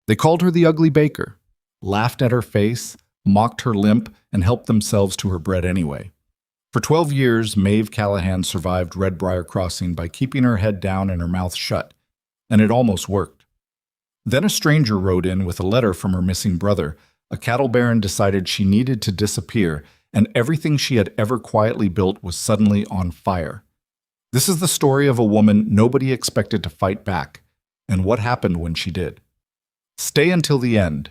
They called her the ugly baker, laughed at her face, mocked her limp, and helped themselves to her bread anyway. For 12 years, Maeve Callahan survived Red Briar Crossing by keeping her head down and her mouth shut, and it almost worked. Then a stranger rode in with a letter from her missing brother. A cattle baron decided she needed to disappear, and everything she had ever quietly built was suddenly on fire. This is the story of a woman nobody expected to fight back, and what happened when she did. Stay until the end.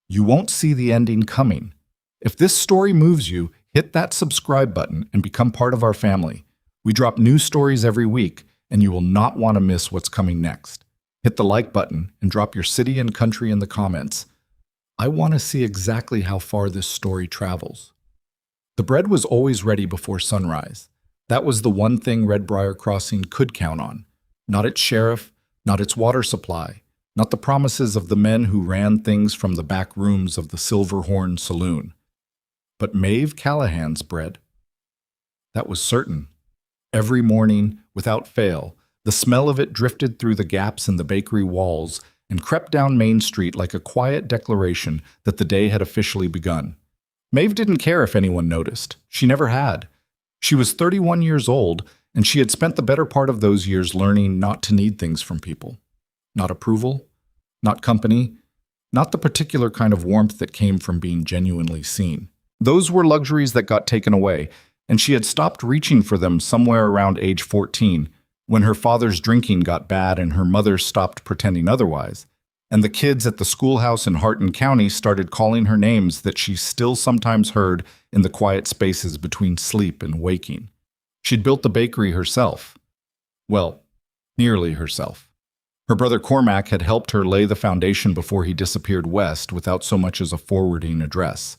You won't see the ending coming. If this story moves you, hit that subscribe button and become part of our family. We drop new stories every week, and you will not want to miss what's coming next. Hit the like button and drop your city and country in the comments. I want to see exactly how far this story travels. The bread was always ready before sunrise. That was the one thing Red Briar Crossing could count on. Not its sheriff, not its water supply, not the promises of the men who ran things from the back rooms of the Silver Horn Saloon. But Maeve Callahan's bread. That was certain. Every morning, without fail, the smell of it drifted through the gaps in the bakery walls and crept down Main Street like a quiet declaration that the day had officially begun. Maeve didn't care if anyone noticed. She never had. She was 31 years old, and she had spent the better part of those years learning not to need things from people. Not approval, not company, not the particular kind of warmth that came from being genuinely seen. Those were luxuries that got taken away, and she had stopped reaching for them somewhere around age 14, when her father's drinking got bad and her mother stopped pretending otherwise, and the kids at the schoolhouse in Hardin County started calling her names that she still sometimes heard in the quiet spaces between sleep and waking. She'd built the bakery herself. Well, nearly herself. Her brother Cormac had helped her lay the foundation before he disappeared west without so much as a forwarding address.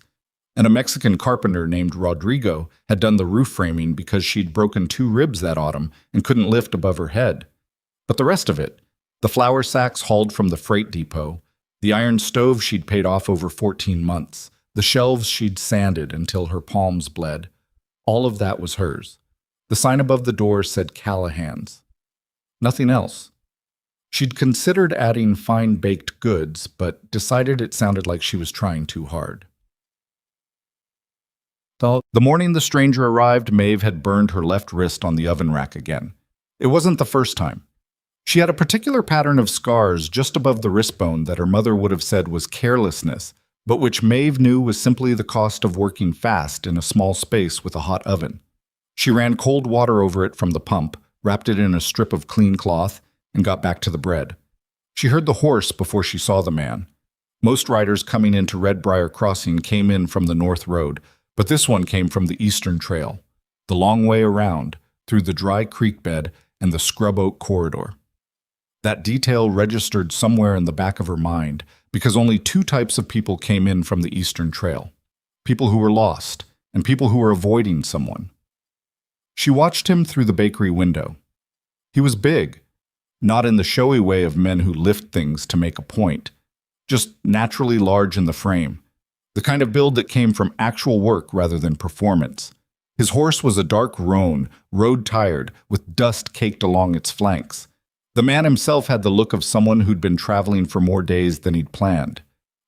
And a Mexican carpenter named Rodrigo had done the roof framing because she'd broken 2 ribs that autumn and couldn't lift above her head. But the rest of it, the flour sacks hauled from the freight depot, the iron stove she'd paid off over 14 months, the shelves she'd sanded until her palms bled, all of that was hers. The sign above the door said Callahan's. Nothing else. She'd considered adding fine baked goods, but decided it sounded like she was trying too hard. The morning the stranger arrived, Maeve had burned her left wrist on the oven rack again. It wasn't the first time. She had a particular pattern of scars just above the wrist bone that her mother would have said was carelessness, but which Maeve knew was simply the cost of working fast in a small space with a hot oven. She ran cold water over it from the pump, wrapped it in a strip of clean cloth, and got back to the bread. She heard the horse before she saw the man. Most riders coming into Red Briar Crossing came in from the North Road, but this one came from the Eastern Trail, the long way around, through the dry creek bed and the scrub oak corridor. That detail registered somewhere in the back of her mind because only 2 types of people came in from the Eastern Trail: people who were lost and people who were avoiding someone. She watched him through the bakery window. He was big, not in the showy way of men who lift things to make a point, just naturally large in the frame. The kind of build that came from actual work rather than performance. His horse was a dark roan, road-tired, with dust caked along its flanks. The man himself had the look of someone who'd been traveling for more days than he'd planned.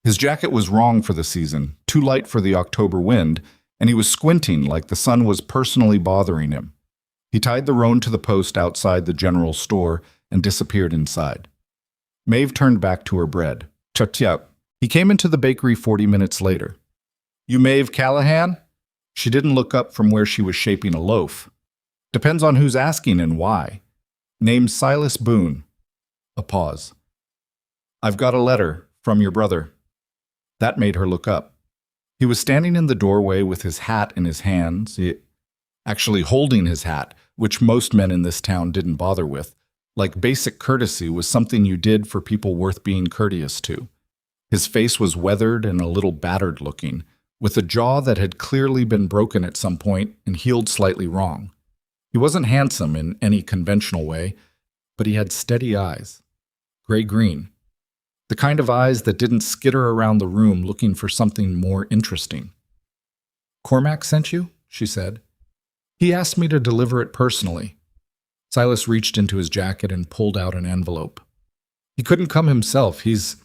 His jacket was wrong for the season, too light for the October wind, and he was squinting like the sun was personally bothering him. He tied the roan to the post outside the general store and disappeared inside. Maeve turned back to her bread. Chut. He came into the bakery 40 minutes later. "You Maeve Callahan?" She didn't look up from where she was shaping a loaf. "Depends on who's asking and why." "Name's Silas Boone." A pause. "I've got a letter from your brother." That made her look up. He was standing in the doorway with his hat in his hands, actually holding his hat, which most men in this town didn't bother with. Like basic courtesy was something you did for people worth being courteous to. His face was weathered and a little battered looking, with a jaw that had clearly been broken at some point and healed slightly wrong. He wasn't handsome in any conventional way, but he had steady eyes, gray-green, the kind of eyes that didn't skitter around the room looking for something more interesting. "Cormac sent you?" she said. "He asked me to deliver it personally." Silas reached into his jacket and pulled out an envelope. "He couldn't come himself. He's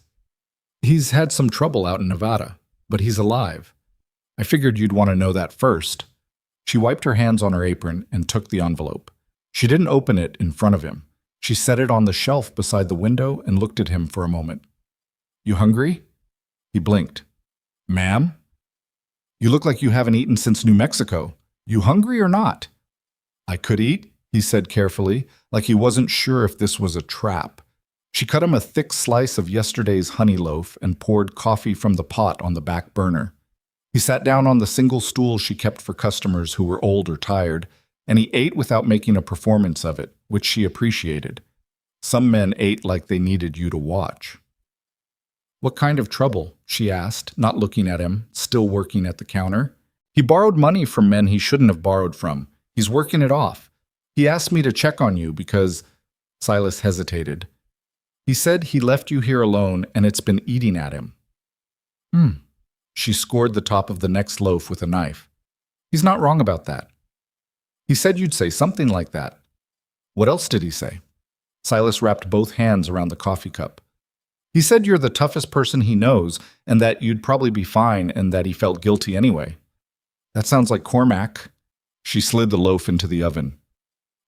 He's had some trouble out in Nevada, but he's alive. I figured you'd want to know that first. She wiped her hands on her apron and took the envelope. She didn't open it in front of him. She set it on the shelf beside the window and looked at him for a moment. You hungry? He blinked. Ma'am? You look like you haven't eaten since New Mexico. You hungry or not? I could eat, he said carefully, like he wasn't sure if this was a trap. She cut him a thick slice of yesterday's honey loaf and poured coffee from the pot on the back burner. He sat down on the single stool she kept for customers who were old or tired, and he ate without making a performance of it, which she appreciated. Some men ate like they needed you to watch. What kind of trouble? She asked, not looking at him, still working at the counter. He borrowed money from men he shouldn't have borrowed from. He's working it off. He asked me to check on you because... Silas hesitated. He said he left you here alone and it's been eating at him. She scored the top of the next loaf with a knife. He's not wrong about that. He said you'd say something like that. What else did he say? Silas wrapped both hands around the coffee cup. He said you're the toughest person he knows and that you'd probably be fine and that he felt guilty anyway. That sounds like Cormac. She slid the loaf into the oven.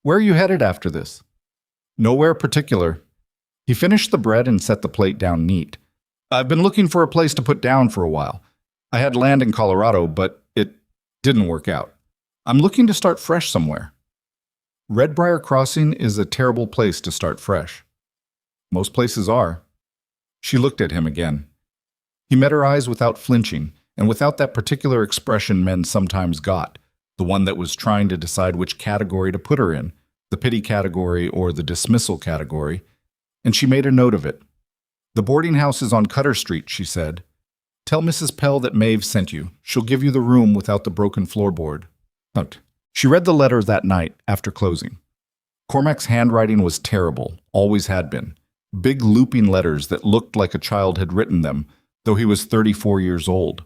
Where are you headed after this? Nowhere particular. He finished the bread and set the plate down neat. I've been looking for a place to put down for a while. I had land in Colorado, but it didn't work out. I'm looking to start fresh somewhere. Red Briar Crossing is a terrible place to start fresh. Most places are. She looked at him again. He met her eyes without flinching, and without that particular expression men sometimes got, the one that was trying to decide which category to put her in, the pity category or the dismissal category, and she made a note of it. The boarding house is on Cutter Street, she said. Tell Mrs. Pell that Maeve sent you. She'll give you the room without the broken floorboard. Note. She read the letter that night after closing. Cormac's handwriting was terrible, always had been. Big looping letters that looked like a child had written them, though he was 34 years old.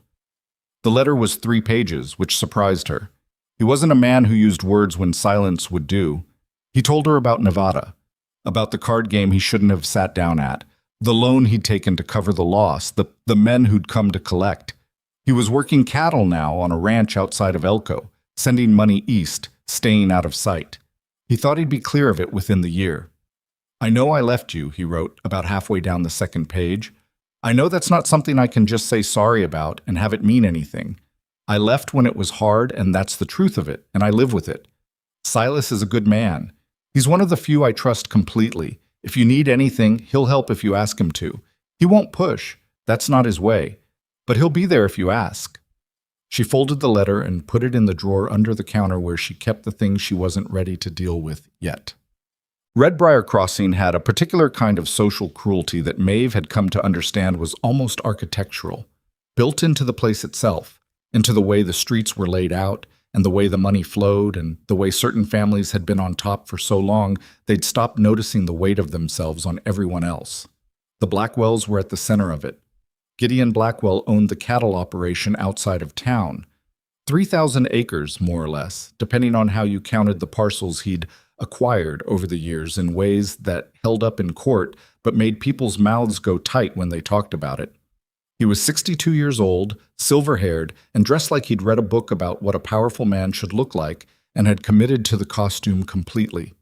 The letter was 3 pages, which surprised her. He wasn't a man who used words when silence would do. He told her about Nevada, about the card game he shouldn't have sat down at, the loan he'd taken to cover the loss, the men who'd come to collect. He was working cattle now on a ranch outside of Elko, sending money east, staying out of sight. He thought he'd be clear of it within the year. I know I left you, he wrote, about halfway down the second page. I know that's not something I can just say sorry about and have it mean anything. I left when it was hard, and that's the truth of it, and I live with it. Silas is a good man. He's one of the few I trust completely. If you need anything, he'll help if you ask him to. He won't push. That's not his way. But he'll be there if you ask. She folded the letter and put it in the drawer under the counter where she kept the things she wasn't ready to deal with yet. Red Briar Crossing had a particular kind of social cruelty that Maeve had come to understand was almost architectural, built into the place itself, into the way the streets were laid out, and the way the money flowed, and the way certain families had been on top for so long they'd stopped noticing the weight of themselves on everyone else. The Blackwells were at the center of it. Gideon Blackwell owned the cattle operation outside of town. 3,000 acres, more or less, depending on how you counted the parcels he'd acquired over the years in ways that held up in court but made people's mouths go tight when they talked about it. He was 62 years old, silver-haired, and dressed like he'd read a book about what a powerful man should look like and had committed to the costume completely.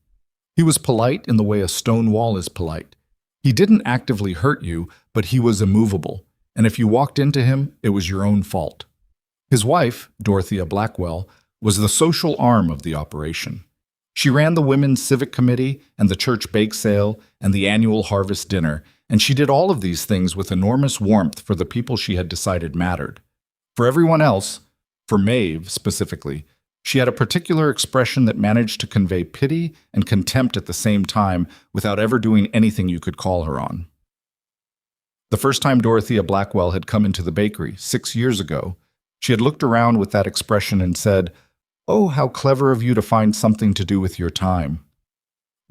He was polite in the way a stone wall is polite. He didn't actively hurt you, but he was immovable, and if you walked into him, it was your own fault. His wife, Dorothea Blackwell, was the social arm of the operation. She ran the Women's Civic Committee and the church bake sale and the annual harvest dinner, and she did all of these things with enormous warmth for the people she had decided mattered. For everyone else, for Maeve specifically, she had a particular expression that managed to convey pity and contempt at the same time without ever doing anything you could call her on. The first time Dorothea Blackwell had come into the bakery, 6 years ago, she had looked around with that expression and said, "Oh, how clever of you to find something to do with your time."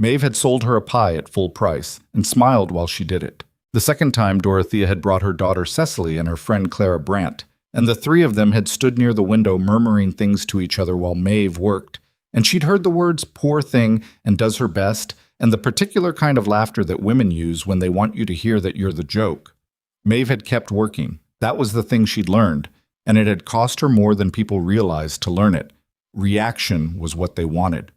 Maeve had sold her a pie at full price and smiled while she did it. The second time, Dorothea had brought her daughter Cecily and her friend Clara Brandt, and the 3 of them had stood near the window murmuring things to each other while Maeve worked, and she'd heard the words "poor thing" and "does her best," and the particular kind of laughter that women use when they want you to hear that you're the joke. Maeve had kept working. That was the thing she'd learned, and it had cost her more than people realized to learn it. Reaction was what they wanted.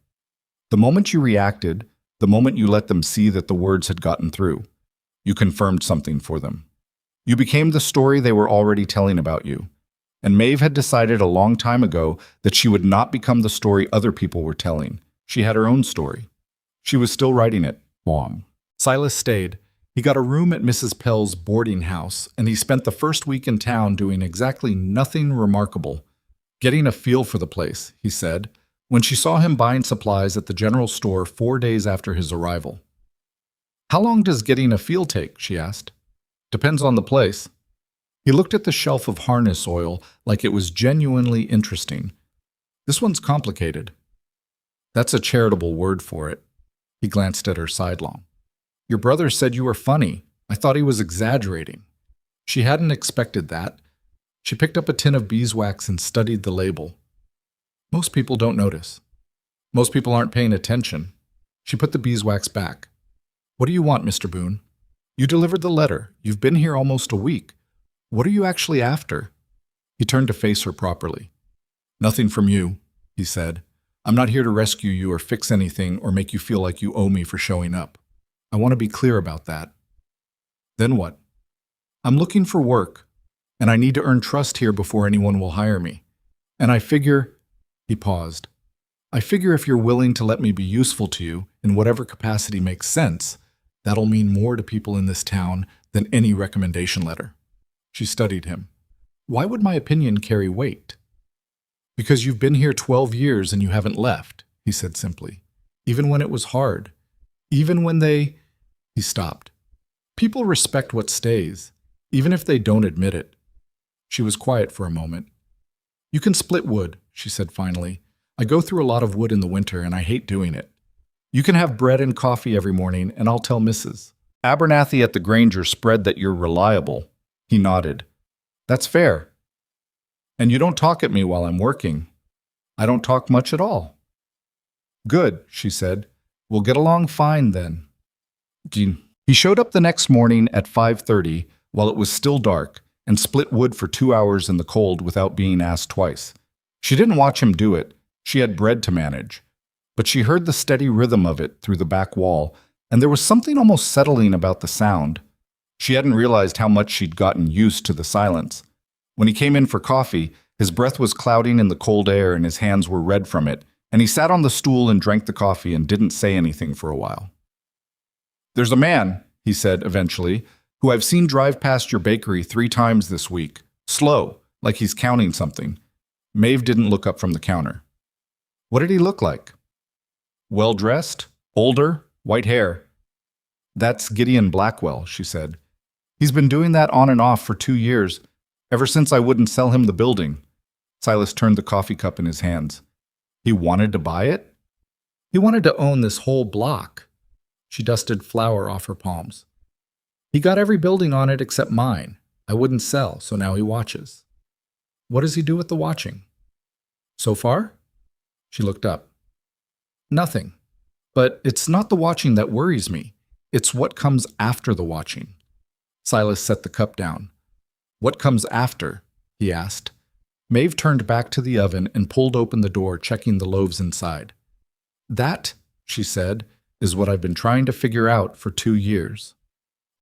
The moment you reacted, the moment you let them see that the words had gotten through, you confirmed something for them. You became the story they were already telling about you. And Maeve had decided a long time ago that she would not become the story other people were telling. She had her own story. She was still writing it. Mom. Silas stayed. He got a room at Mrs. Pell's boarding house, and he spent the first week in town doing exactly nothing remarkable. Getting a feel for the place, he said, when she saw him buying supplies at the general store 4 days after his arrival. How long does getting a feel take? She asked. Depends on the place. He looked at the shelf of harness oil like it was genuinely interesting. This one's complicated. That's a charitable word for it. He glanced at her sidelong. Your brother said you were funny. I thought he was exaggerating. She hadn't expected that. She picked up a tin of beeswax and studied the label. Most people don't notice. Most people aren't paying attention. She put the beeswax back. What do you want, Mr. Boone? You delivered the letter. You've been here almost a week. What are you actually after? He turned to face her properly. Nothing from you, he said. I'm not here to rescue you or fix anything or make you feel like you owe me for showing up. I want to be clear about that. Then what? I'm looking for work, and I need to earn trust here before anyone will hire me. And I figure, he paused, I figure if you're willing to let me be useful to you in whatever capacity makes sense, that'll mean more to people in this town than any recommendation letter. She studied him. Why would my opinion carry weight? Because you've been here 12 years and you haven't left, he said simply. Even when it was hard. Even when they... He stopped. People respect what stays, even if they don't admit it. She was quiet for a moment. You can split wood, she said finally. I go through a lot of wood in the winter and I hate doing it. You can have bread and coffee every morning and I'll tell Mrs. Abernathy at the Granger spread that you're reliable. He nodded. That's fair. And you don't talk at me while I'm working. I don't talk much at all. Good, she said. We'll get along fine then. He showed up the next morning at 5:30 while it was still dark and split wood for 2 hours in the cold without being asked twice. She didn't watch him do it. She had bread to manage. But she heard the steady rhythm of it through the back wall, and there was something almost settling about the sound. She hadn't realized how much she'd gotten used to the silence. When he came in for coffee, his breath was clouding in the cold air and his hands were red from it, and he sat on the stool and drank the coffee and didn't say anything for a while. There's a man, he said eventually, who I've seen drive past your bakery 3 times this week. Slow, like he's counting something. Maeve didn't look up from the counter. What did he look like? Well-dressed, older, white hair. That's Gideon Blackwell, she said. He's been doing that on and off for 2 years, ever since I wouldn't sell him the building. Silas turned the coffee cup in his hands. He wanted to buy it? He wanted to own this whole block. She dusted flour off her palms. He got every building on it except mine. I wouldn't sell, so now he watches. What does he do with the watching? So far? She looked up. Nothing. But it's not the watching that worries me. It's what comes after the watching. Silas set the cup down. What comes after? He asked. Maeve turned back to the oven and pulled open the door, checking the loaves inside. That, she said, is what I've been trying to figure out for 2 years.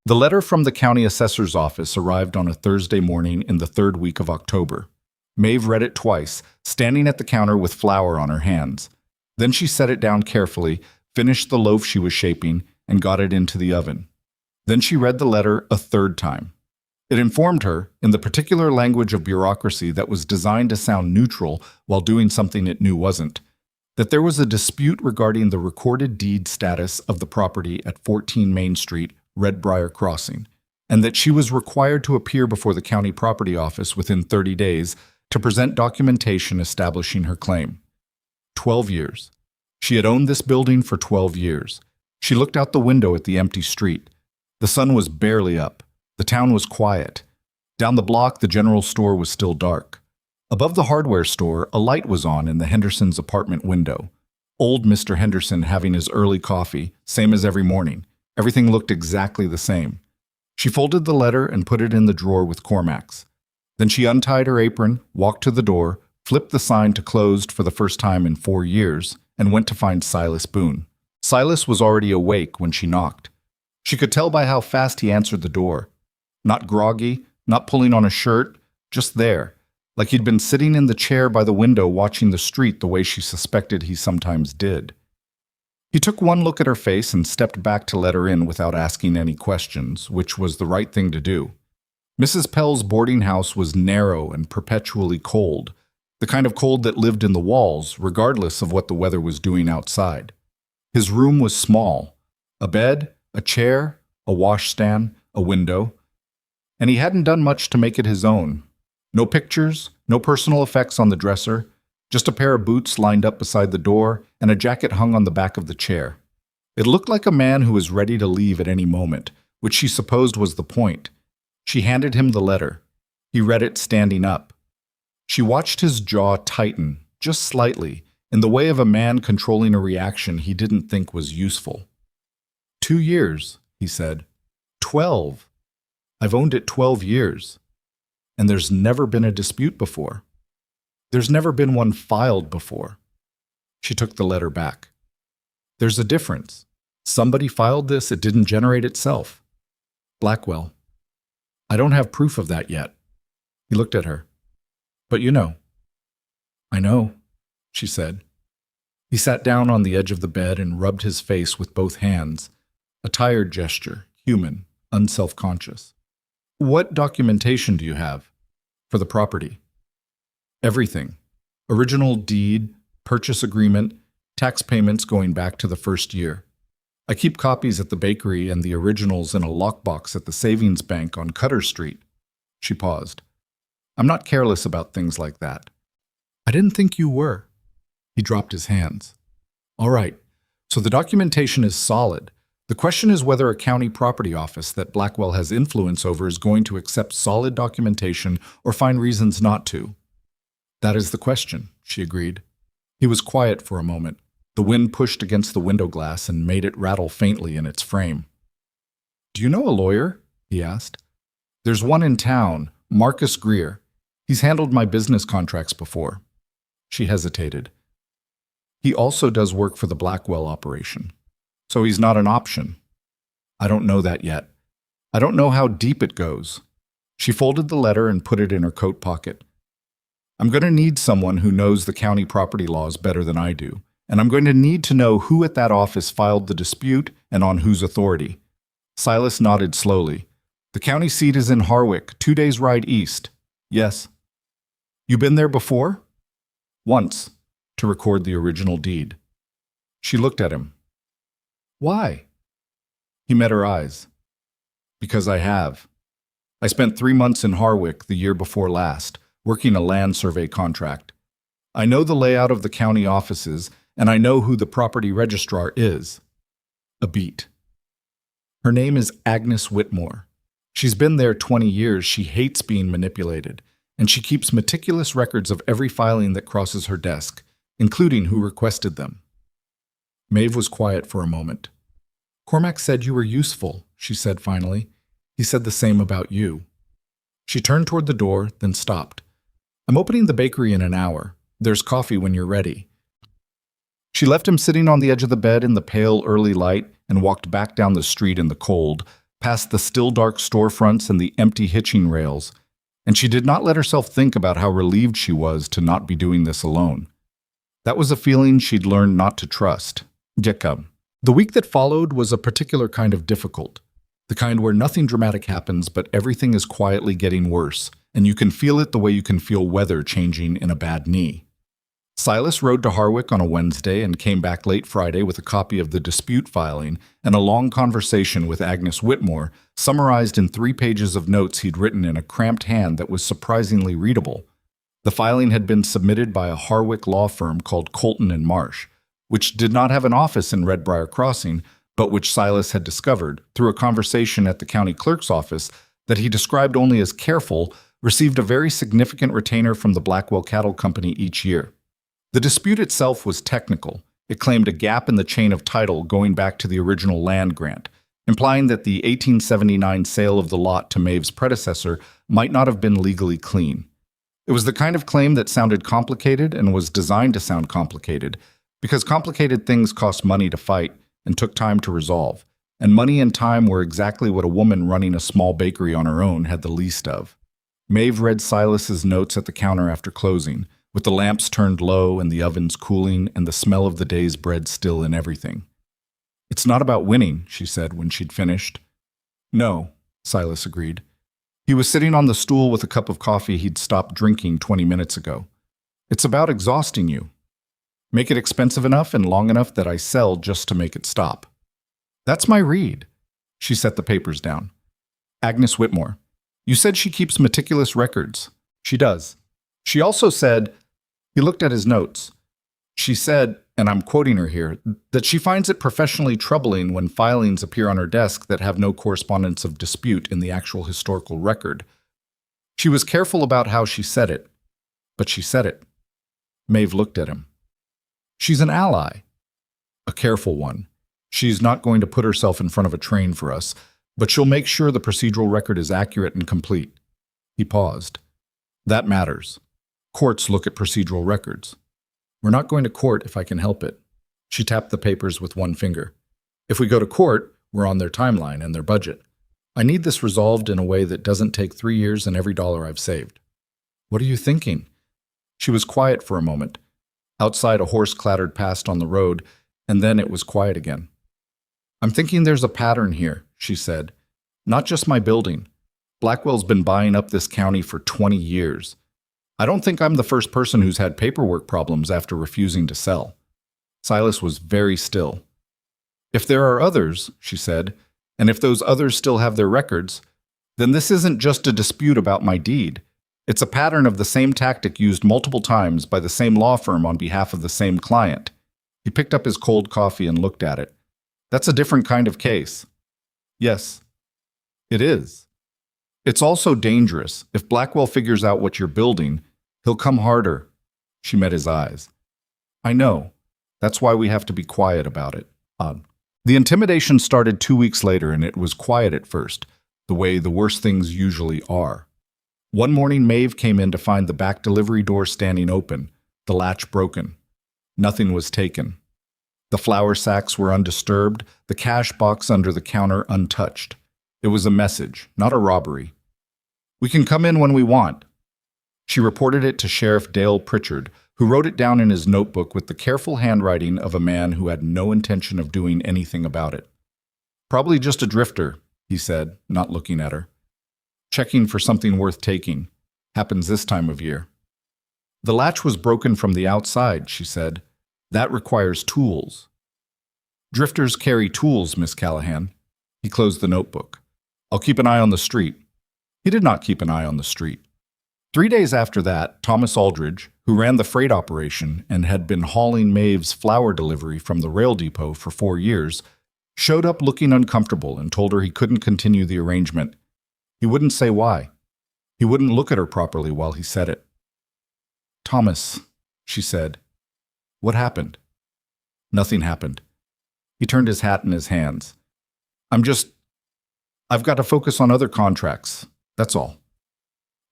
The letter from the county assessor's office arrived on a Thursday morning in the 3rd week of October. Maeve read it twice, standing at the counter with flour on her hands. Then she set it down carefully, finished the loaf she was shaping, and got it into the oven. Then she read the letter a 3rd time. It informed her, in the particular language of bureaucracy that was designed to sound neutral while doing something it knew wasn't, that there was a dispute regarding the recorded deed status of the property at 14 Main Street, Redbriar Crossing, and that she was required to appear before the county property office within 30 days to present documentation establishing her claim. 12 years. She had owned this building for 12 years. She looked out the window at the empty street. The sun was barely up. The town was quiet. Down the block, the general store was still dark. Above the hardware store, a light was on in the Hendersons' apartment window. Old Mr. Henderson having his early coffee, same as every morning. Everything looked exactly the same. She folded the letter and put it in the drawer with Cormac's. Then she untied her apron, walked to the door, flipped the sign to closed for the first time in 4 years, and went to find Silas Boone. Silas was already awake when she knocked. She could tell by how fast he answered the door. Not groggy, not pulling on a shirt, just there, like he'd been sitting in the chair by the window watching the street the way she suspected he sometimes did. He took one look at her face and stepped back to let her in without asking any questions, which was the right thing to do. Mrs. Pell's boarding house was narrow and perpetually cold, the kind of cold that lived in the walls, regardless of what the weather was doing outside. His room was small, a bed, a chair, a washstand, a window, and he hadn't done much to make it his own. No pictures, no personal effects on the dresser, just a pair of boots lined up beside the door and a jacket hung on the back of the chair. It looked like a man who was ready to leave at any moment, which she supposed was the point. She handed him the letter. He read it standing up. She watched his jaw tighten, just slightly, in the way of a man controlling a reaction he didn't think was useful. 2 years, he said. 12. I've owned it 12 years. And there's never been a dispute before. There's never been one filed before. She took the letter back. There's a difference. Somebody filed this, it didn't generate itself. Blackwell. I don't have proof of that yet. He looked at her. But you know. I know, she said. He sat down on the edge of the bed and rubbed his face with both hands, a tired gesture, human, unself-conscious. What documentation do you have for the property? Everything. Original deed, purchase agreement, tax payments going back to the first year. I keep copies at the bakery and the originals in a lockbox at the savings bank on Cutter Street. She paused. I'm not careless about things like that. I didn't think you were. He dropped his hands. All right, so the documentation is solid. The question is whether a county property office that Blackwell has influence over is going to accept solid documentation or find reasons not to. That is the question, she agreed. He was quiet for a moment. The wind pushed against the window glass and made it rattle faintly in its frame. Do you know a lawyer? He asked. There's one in town, Marcus Greer. He's handled my business contracts before. She hesitated. He also does work for the Blackwell operation. So he's not an option. I don't know that yet. I don't know how deep it goes. She folded the letter and put it in her coat pocket. I'm going to need someone who knows the county property laws better than I do, and I'm going to need to know who at that office filed the dispute and on whose authority. Silas nodded slowly. The county seat is in Harwick, 2 days' ride east. Yes. You been there before? Once, to record the original deed. She looked at him. Why? He met her eyes. Because I have. I spent 3 months in Harwick the year before last, working a land survey contract. I know the layout of the county offices, and I know who the property registrar is. A beat. Her name is Agnes Whitmore. She's been there 20 years. She hates being manipulated, and she keeps meticulous records of every filing that crosses her desk, including who requested them. Maeve was quiet for a moment. Cormac said you were useful, she said finally. He said the same about you. She turned toward the door, then stopped. I'm opening the bakery in an hour. There's coffee when you're ready. She left him sitting on the edge of the bed in the pale early light and walked back down the street in the cold, past the still dark storefronts and the empty hitching rails, and she did not let herself think about how relieved she was to not be doing this alone. That was a feeling she'd learned not to trust. Jacob. The week that followed was a particular kind of difficult, the kind where nothing dramatic happens but everything is quietly getting worse, and you can feel it the way you can feel weather changing in a bad knee. Silas rode to Harwick on a Wednesday and came back late Friday with a copy of the dispute filing and a long conversation with Agnes Whitmore, summarized in 3 pages of notes he'd written in a cramped hand that was surprisingly readable. The filing had been submitted by a Harwick law firm called Colton and Marsh, which did not have an office in Redbriar Crossing, but which Silas had discovered, through a conversation at the county clerk's office that he described only as careful, received a very significant retainer from the Blackwell Cattle Company each year. The dispute itself was technical. It claimed a gap in the chain of title going back to the original land grant, implying that the 1879 sale of the lot to Maeve's predecessor might not have been legally clean. It was the kind of claim that sounded complicated and was designed to sound complicated, because complicated things cost money to fight and took time to resolve, and money and time were exactly what a woman running a small bakery on her own had the least of. Maeve read Silas's notes at the counter after closing, with the lamps turned low and the ovens cooling and the smell of the day's bread still in everything. "It's not about winning," she said when she'd finished. "No," Silas agreed. He was sitting on the stool with a cup of coffee he'd stopped drinking 20 minutes ago. "It's about exhausting you. Make it expensive enough and long enough that I sell just to make it stop." "That's my read." She set the papers down. "Agnes Whitmore. You said she keeps meticulous records." "She does. She also said," he looked at his notes, "she said, and I'm quoting her here, that she finds it professionally troubling when filings appear on her desk that have no correspondence of dispute in the actual historical record. She was careful about how she said it, but she said it." Maeve looked at him. "She's an ally." "A careful one. She's not going to put herself in front of a train for us, but she'll make sure the procedural record is accurate and complete." He paused. "That matters. Courts look at procedural records." "We're not going to court if I can help it." She tapped the papers with one finger. "If we go to court, we're on their timeline and their budget. I need this resolved in a way that doesn't take 3 years and every dollar I've saved." "What are you thinking?" She was quiet for a moment. Outside, a horse clattered past on the road, and then it was quiet again. "I'm thinking there's a pattern here," she said. "Not just my building. Blackwell's been buying up this county for 20 years. I don't think I'm the first person who's had paperwork problems after refusing to sell." Silas was very still. "If there are others," she said, "and if those others still have their records, then this isn't just a dispute about my deed. It's a pattern of the same tactic used multiple times by the same law firm on behalf of the same client." He picked up his cold coffee and looked at it. "That's a different kind of case." "Yes, it is. It's also dangerous. If Blackwell figures out what you're building, he'll come harder." She met his eyes. "I know. That's why we have to be quiet about it." The intimidation started 2 weeks later, and it was quiet at first, the way the worst things usually are. One morning, Maeve came in to find the back delivery door standing open, the latch broken. Nothing was taken. The flour sacks were undisturbed, the cash box under the counter untouched. It was a message, not a robbery. "We can come in when we want." She reported it to Sheriff Dale Pritchard, who wrote it down in his notebook with the careful handwriting of a man who had no intention of doing anything about it. "Probably just a drifter," he said, not looking at her. "Checking for something worth taking. Happens this time of year." "The latch was broken from the outside," she said. "That requires tools." "Drifters carry tools, Miss Callahan." He closed the notebook. "I'll keep an eye on the street." He did not keep an eye on the street. 3 days after that, Thomas Aldridge, who ran the freight operation and had been hauling Maeve's flour delivery from the rail depot for 4 years, showed up looking uncomfortable and told her he couldn't continue the arrangement. He wouldn't say why. He wouldn't look at her properly while he said it. "Thomas," she said. "What happened?" Nothing happened. He turned his hat in his hands. I've got to focus on other contracts. That's all."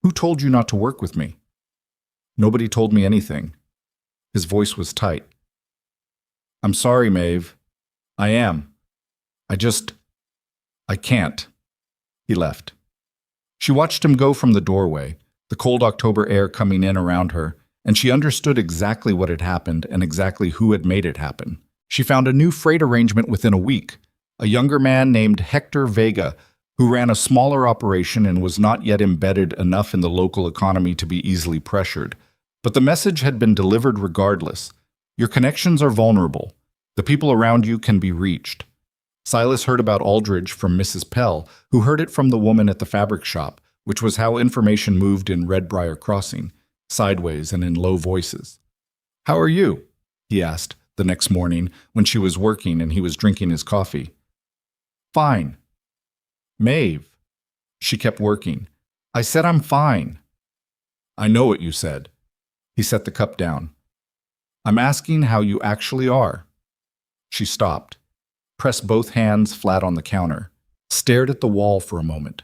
"Who told you not to work with me?" "Nobody told me anything." His voice was tight. "I'm sorry, Maeve. I am. I can't." He left. She watched him go from the doorway, the cold October air coming in around her, and she understood exactly what had happened and exactly who had made it happen. She found a new freight arrangement within a week, a younger man named Hector Vega, who ran a smaller operation and was not yet embedded enough in the local economy to be easily pressured. But the message had been delivered regardless. Your connections are vulnerable. The people around you can be reached. Silas heard about Aldridge from Mrs. Pell, who heard it from the woman at the fabric shop, which was how information moved in Redbriar Crossing, sideways and in low voices. "How are you?" he asked the next morning when she was working and he was drinking his coffee. "Fine." "Maeve." She kept working. "I said I'm fine." "I know what you said." He set the cup down. "I'm asking how you actually are." She stopped. pressed both hands flat on the counter, stared at the wall for a moment.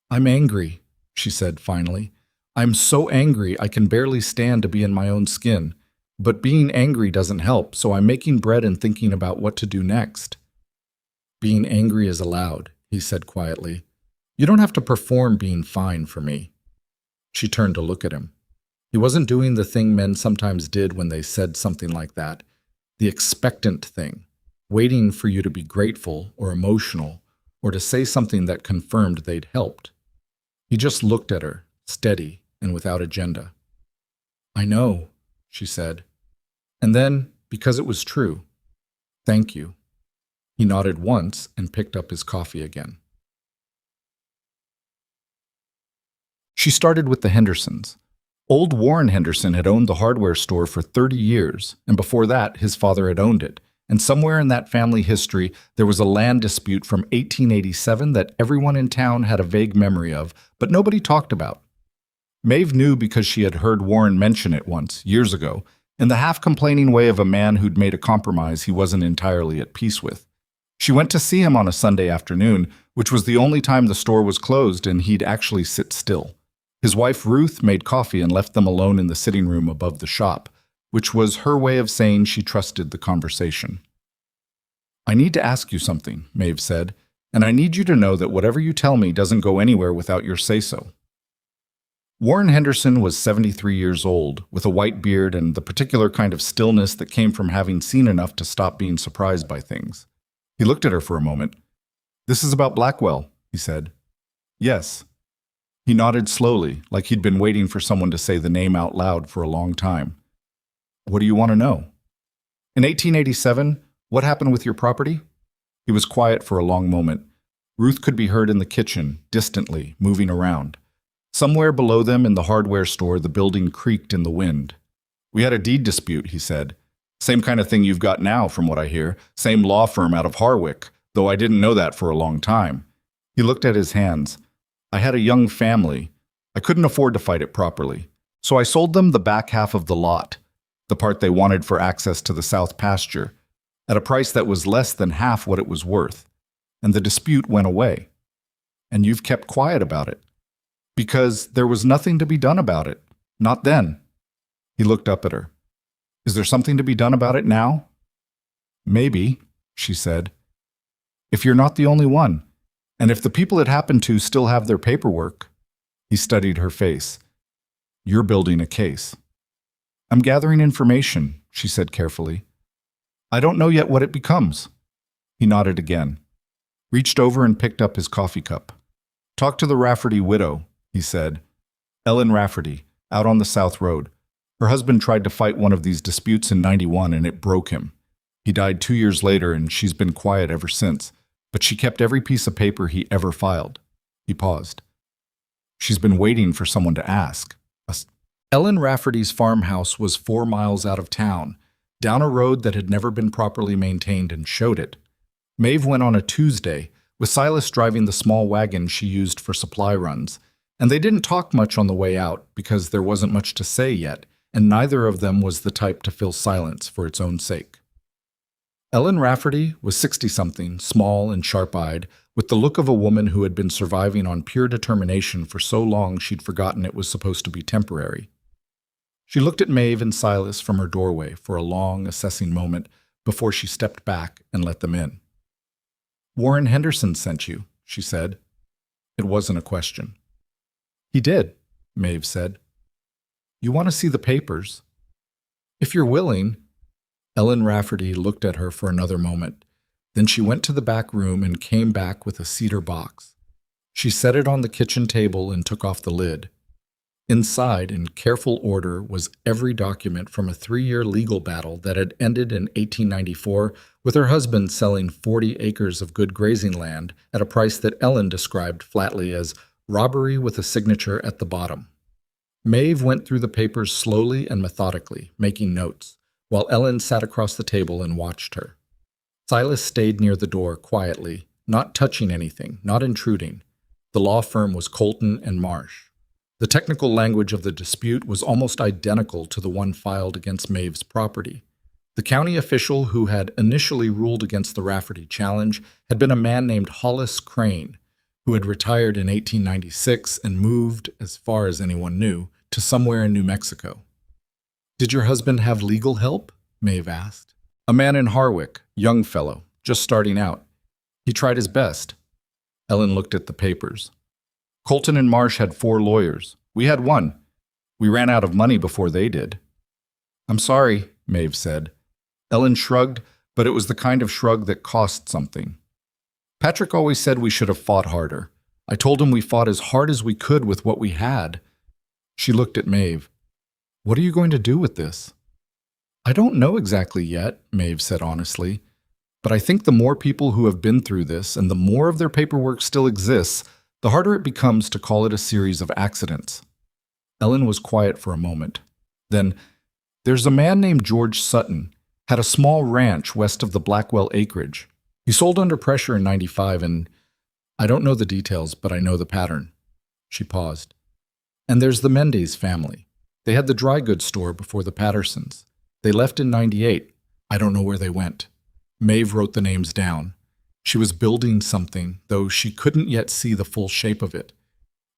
"I'm angry," she said finally. "I'm so angry I can barely stand to be in my own skin. But being angry doesn't help, so I'm making bread and thinking about what to do next." "Being angry is allowed," he said quietly. "You don't have to perform being fine for me." She turned to look at him. He wasn't doing the thing men sometimes did when they said something like that, the expectant thing, waiting for you to be grateful or emotional or to say something that confirmed they'd helped. He just looked at her, steady and without agenda. "I know," she said. And then, because it was true, "Thank you." He nodded once and picked up his coffee again. She started with the Hendersons. Old Warren Henderson had owned the hardware store for 30 years, and before that, his father had owned it. And somewhere in that family history, there was a land dispute from 1887 that everyone in town had a vague memory of, but nobody talked about. Maeve knew because she had heard Warren mention it once, years ago, in the half-complaining way of a man who'd made a compromise he wasn't entirely at peace with. She went to see him on a Sunday afternoon, which was the only time the store was closed and he'd actually sit still. His wife Ruth made coffee and left them alone in the sitting room above the shop, which was her way of saying she trusted the conversation. "I need to ask you something," Maeve said, "and I need you to know that whatever you tell me doesn't go anywhere without your say-so." Warren Henderson was 73 years old, with a white beard and the particular kind of stillness that came from having seen enough to stop being surprised by things. He looked at her for a moment. "This is about Blackwell," he said. "Yes." He nodded slowly, like he'd been waiting for someone to say the name out loud for a long time. "What do you want to know?" "In 1887, what happened with your property?" He was quiet for a long moment. Ruth could be heard in the kitchen, distantly, moving around. Somewhere below them in the hardware store, the building creaked in the wind. "We had a deed dispute," he said. "Same kind of thing you've got now, from what I hear. Same law firm out of Harwick, though I didn't know that for a long time." He looked at his hands. "I had a young family. I couldn't afford to fight it properly. So I sold them the back half of the lot, the part they wanted for access to the south pasture, at a price that was less than half what it was worth. And the dispute went away. And you've kept quiet about it. Because there was nothing to be done about it. Not then." He looked up at her. "Is there something to be done about it now?" "Maybe," she said. "If you're not the only one. And if the people it happened to still have their paperwork." He studied her face. "You're building a case." "I'm gathering information," she said carefully. "I don't know yet what it becomes." He nodded again, reached over and picked up his coffee cup. "Talk to the Rafferty widow," he said. "Ellen Rafferty, out on the South Road. Her husband tried to fight one of these disputes in '91 and it broke him. He died 2 years later and she's been quiet ever since, but she kept every piece of paper he ever filed." He paused. "She's been waiting for someone to ask." Ellen Rafferty's farmhouse was 4 miles out of town, down a road that had never been properly maintained and showed it. Maeve went on a Tuesday, with Silas driving the small wagon she used for supply runs, and they didn't talk much on the way out because there wasn't much to say yet, and neither of them was the type to fill silence for its own sake. Ellen Rafferty was 60-something, small and sharp-eyed, with the look of a woman who had been surviving on pure determination for so long she'd forgotten it was supposed to be temporary. She looked at Maeve and Silas from her doorway for a long, assessing moment before she stepped back and let them in. "Warren Henderson sent you," she said. It wasn't a question. "He did," Maeve said. "You want to see the papers?" "If you're willing." Ellen Rafferty looked at her for another moment. Then she went to the back room and came back with a cedar box. She set it on the kitchen table and took off the lid. Inside, in careful order, was every document from a 3-year legal battle that had ended in 1894 with her husband selling 40 acres of good grazing land at a price that Ellen described flatly as robbery with a signature at the bottom. Maeve went through the papers slowly and methodically, making notes, while Ellen sat across the table and watched her. Silas stayed near the door quietly, not touching anything, not intruding. The law firm was Colton and Marsh. The technical language of the dispute was almost identical to the one filed against Maeve's property. The county official who had initially ruled against the Rafferty challenge had been a man named Hollis Crane, who had retired in 1896 and moved, as far as anyone knew, to somewhere in New Mexico. "Did your husband have legal help?" Maeve asked. "A man in Harwick, young fellow, just starting out. He tried his best." Ellen looked at the papers. "Colton and Marsh had 4 lawyers. We had 1. We ran out of money before they did." "I'm sorry," Maeve said. Ellen shrugged, but it was the kind of shrug that cost something. "Patrick always said we should have fought harder. I told him we fought as hard as we could with what we had." She looked at Maeve. "What are you going to do with this?" "I don't know exactly yet," Maeve said honestly. "But I think the more people who have been through this and the more of their paperwork still exists, the harder it becomes to call it a series of accidents." Ellen was quiet for a moment. Then, "There's a man named George Sutton, had a small ranch west of the Blackwell acreage. He sold under pressure in '95 and I don't know the details, but I know the pattern." She paused. "And there's the Mendes family. They had the dry goods store before the Pattersons. They left in '98. I don't know where they went." Maeve wrote the names down. She was building something, though she couldn't yet see the full shape of it.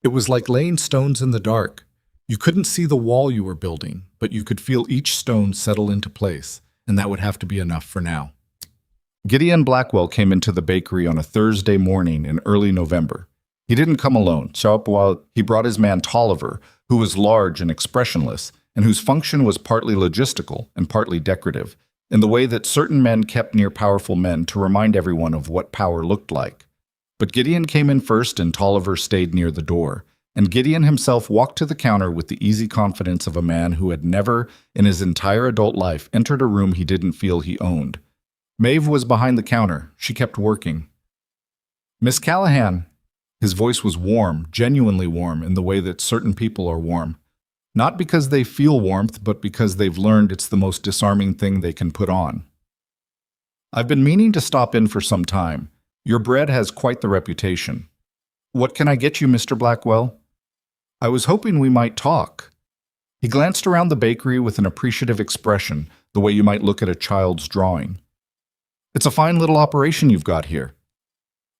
It was like laying stones in the dark. You couldn't see the wall you were building, but you could feel each stone settle into place, and that would have to be enough for now. Gideon Blackwell came into the bakery on a Thursday morning in early November. He didn't come alone. He brought his man Tolliver, who was large and expressionless, and whose function was partly logistical and partly decorative, in the way that certain men kept near powerful men to remind everyone of what power looked like. But Gideon came in first and Tolliver stayed near the door, and Gideon himself walked to the counter with the easy confidence of a man who had never, in his entire adult life, entered a room he didn't feel he owned. Maeve was behind the counter. She kept working. "Miss Callahan." His voice was warm, genuinely warm, in the way that certain people are warm. Not because they feel warmth, but because they've learned it's the most disarming thing they can put on. "I've been meaning to stop in for some time. Your bread has quite the reputation. What can I get you, Mr. Blackwell?" "I was hoping we might talk." He glanced around the bakery with an appreciative expression, the way you might look at a child's drawing. "It's a fine little operation you've got here."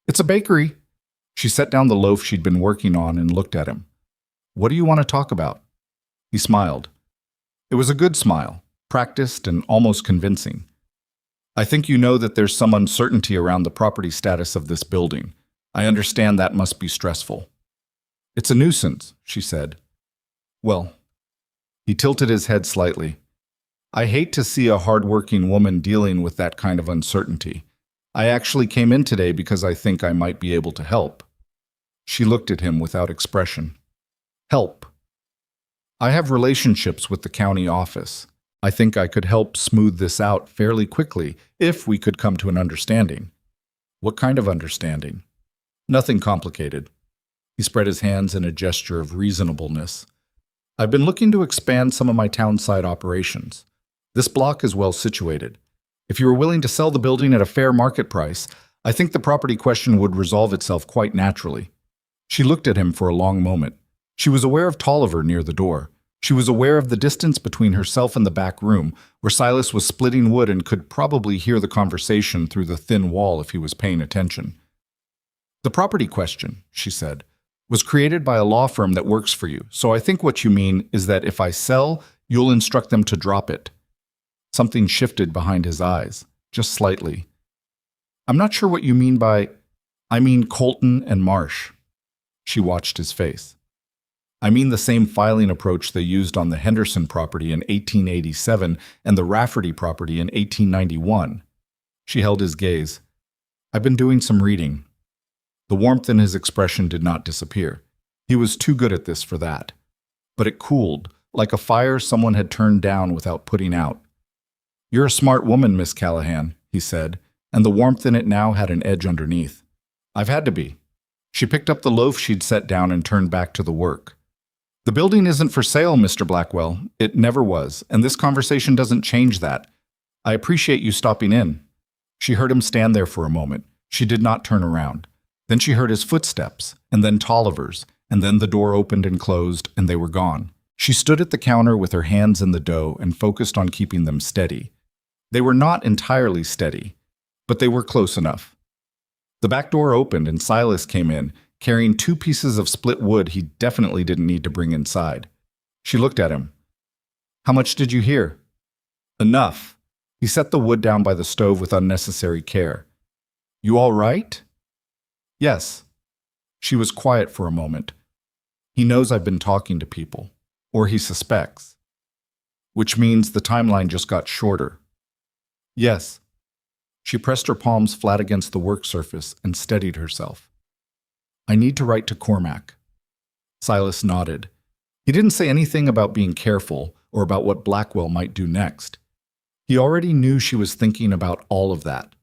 "It's a bakery." She set down the loaf she'd been working on and looked at him. "What do you want to talk about?" He smiled. It was a good smile, practiced and almost convincing. "I think you know that there's some uncertainty around the property status of this building. I understand that must be stressful." "It's a nuisance," she said. "Well," he tilted his head slightly. "I hate to see a hard-working woman dealing with that kind of uncertainty. I actually came in today because I think I might be able to help." She looked at him without expression. "Help?" "I have relationships with the county office. I think I could help smooth this out fairly quickly if we could come to an understanding." "What kind of understanding?" "Nothing complicated." He spread his hands in a gesture of reasonableness. "I've been looking to expand some of my townside operations. This block is well situated. If you were willing to sell the building at a fair market price, I think the property question would resolve itself quite naturally." She looked at him for a long moment. She was aware of Tolliver near the door. She was aware of the distance between herself and the back room, where Silas was splitting wood and could probably hear the conversation through the thin wall if he was paying attention. "The property question," she said, "was created by a law firm that works for you, so I think what you mean is that if I sell, you'll instruct them to drop it." Something shifted behind his eyes, just slightly. "I'm not sure what you mean by—" "I mean Colton and Marsh." She watched his face. "I mean the same filing approach they used on the Henderson property in 1887 and the Rafferty property in 1891. She held his gaze. "I've been doing some reading." The warmth in his expression did not disappear. He was too good at this for that. But it cooled, like a fire someone had turned down without putting out. "You're a smart woman, Miss Callahan," he said, and the warmth in it now had an edge underneath. "I've had to be." She picked up the loaf she'd set down and turned back to the work. "The building isn't for sale, Mr. Blackwell. It never was, and this conversation doesn't change that. I appreciate you stopping in." She heard him stand there for a moment. She did not turn around. Then she heard his footsteps, and then Tolliver's, and then the door opened and closed, and they were gone. She stood at the counter with her hands in the dough and focused on keeping them steady. They were not entirely steady, but they were close enough. The back door opened and Silas came in, carrying 2 pieces of split wood he definitely didn't need to bring inside. She looked at him. "How much did you hear?" "Enough." He set the wood down by the stove with unnecessary care. "You all right?" "Yes." She was quiet for a moment. "He knows I've been talking to people, or he suspects. Which means the timeline just got shorter." "Yes." She pressed her palms flat against the work surface and steadied herself. "I need to write to Cormac." Silas nodded. He didn't say anything about being careful or about what Blackwell might do next. He already knew she was thinking about all of that.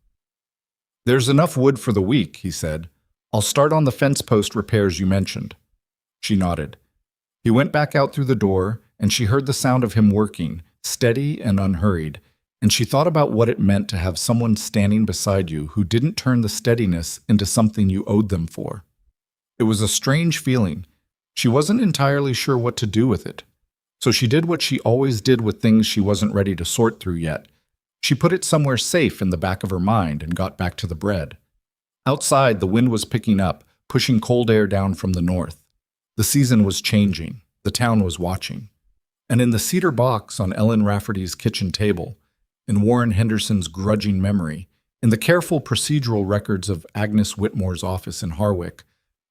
"There's enough wood for the week," he said. "I'll start on the fence post repairs you mentioned." She nodded. He went back out through the door, and she heard the sound of him working, steady and unhurried, and she thought about what it meant to have someone standing beside you who didn't turn the steadiness into something you owed them for. It was a strange feeling. She wasn't entirely sure what to do with it. So she did what she always did with things she wasn't ready to sort through yet. She put it somewhere safe in the back of her mind and got back to the bread. Outside, the wind was picking up, pushing cold air down from the north. The season was changing. The town was watching. And in the cedar box on Ellen Rafferty's kitchen table, in Warren Henderson's grudging memory, in the careful procedural records of Agnes Whitmore's office in Harwick,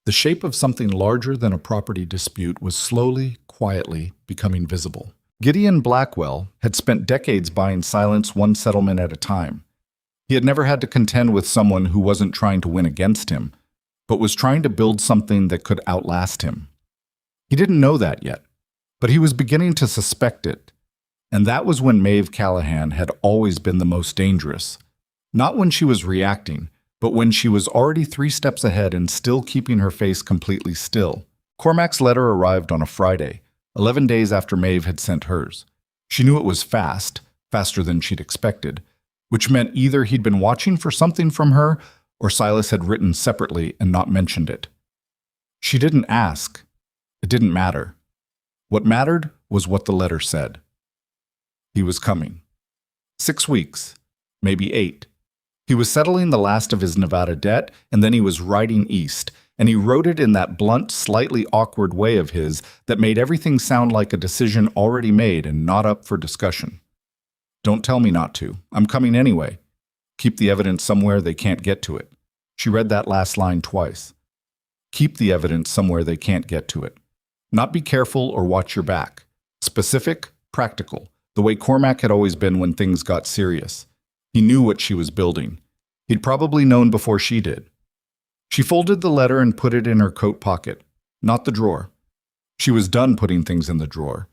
the shape of something larger than a property dispute was slowly, quietly becoming visible. Gideon Blackwell had spent decades buying silence one settlement at a time. He had never had to contend with someone who wasn't trying to win against him, but was trying to build something that could outlast him. He didn't know that yet, but he was beginning to suspect it. And that was when Maeve Callahan had always been the most dangerous. Not when she was reacting, but when she was already 3 steps ahead and still keeping her face completely still. Cormac's letter arrived on a Friday, 11 days after Maeve had sent hers. She knew it was fast, faster than she'd expected, which meant either he'd been watching for something from her or Silas had written separately and not mentioned it. She didn't ask. It didn't matter. What mattered was what the letter said. He was coming. 6 weeks, maybe 8. He was settling the last of his Nevada debt, and then he was riding east, and he wrote it in that blunt, slightly awkward way of his that made everything sound like a decision already made and not up for discussion. "Don't tell me not to. I'm coming anyway. Keep the evidence somewhere they can't get to it." She read that last line twice. Keep the evidence somewhere they can't get to it. Not be careful or watch your back. Specific, practical, the way Cormac had always been when things got serious. He knew what she was building. He'd probably known before she did. She folded the letter and put it in her coat pocket, not the drawer. She was done putting things in the drawer.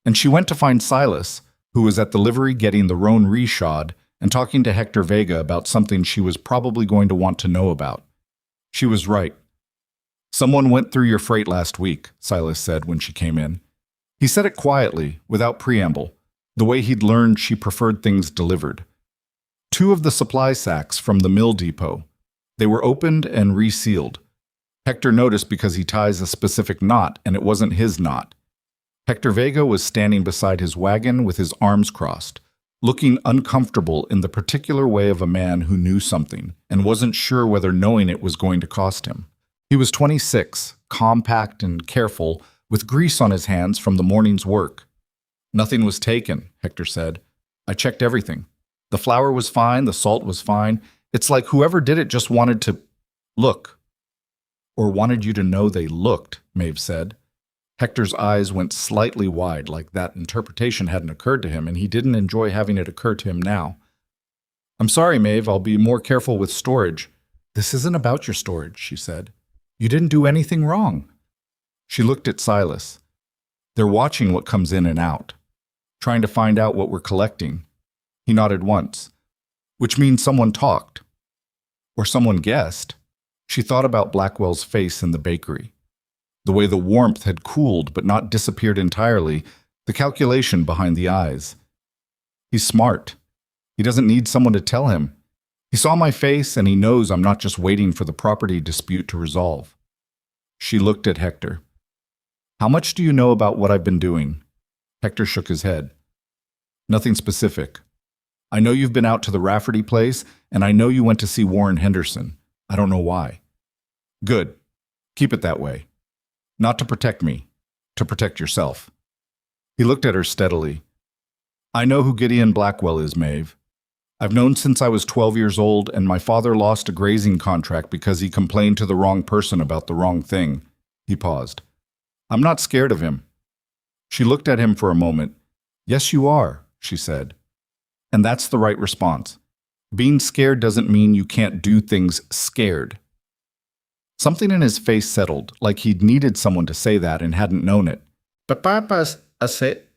And she went to find Silas, who was at the livery getting the roan reshod and talking to Hector Vega about something she was probably going to want to know about. She was right. "Someone went through your freight last week," Silas said when she came in. He said it quietly, without preamble, the way he'd learned she preferred things delivered. 2 of the supply sacks from the mill depot. They were opened and resealed. Hector noticed because he ties a specific knot, and it wasn't his knot. Hector Vega was standing beside his wagon with his arms crossed, looking uncomfortable in the particular way of a man who knew something and wasn't sure whether knowing it was going to cost him. He was 26, compact and careful, with grease on his hands from the morning's work. "Nothing was taken," Hector said. "I checked everything. The flour was fine, the salt was fine. It's like whoever did it just wanted to look." "Or wanted you to know they looked," Maeve said. Hector's eyes went slightly wide, like that interpretation hadn't occurred to him, and he didn't enjoy having it occur to him now. "I'm sorry, Maeve, I'll be more careful with storage." "This isn't about your storage," she said. "You didn't do anything wrong." She looked at Silas. "They're watching what comes in and out, trying to find out what we're collecting." He nodded once. "Which means someone talked. Or someone guessed." She thought about Blackwell's face in the bakery. The way the warmth had cooled but not disappeared entirely, the calculation behind the eyes. "He's smart. He doesn't need someone to tell him. He saw my face and he knows I'm not just waiting for the property dispute to resolve." She looked at Hector. "How much do you know about what I've been doing?" Hector shook his head. "Nothing specific. I know you've been out to the Rafferty place, and I know you went to see Warren Henderson. I don't know why. Good. Keep it that way. Not to protect me, to protect yourself. He looked at her steadily. I know who Gideon Blackwell is, Maeve. I've known since I was 12 years old, and my father lost a grazing contract because he complained to the wrong person about the wrong thing. He paused. I'm not scared of him. She looked at him for a moment. Yes, you are, she said. And that's the right response. Being scared doesn't mean you can't do things scared. Something in his face settled, like he'd needed someone to say that and hadn't known it. But Papa's a sit.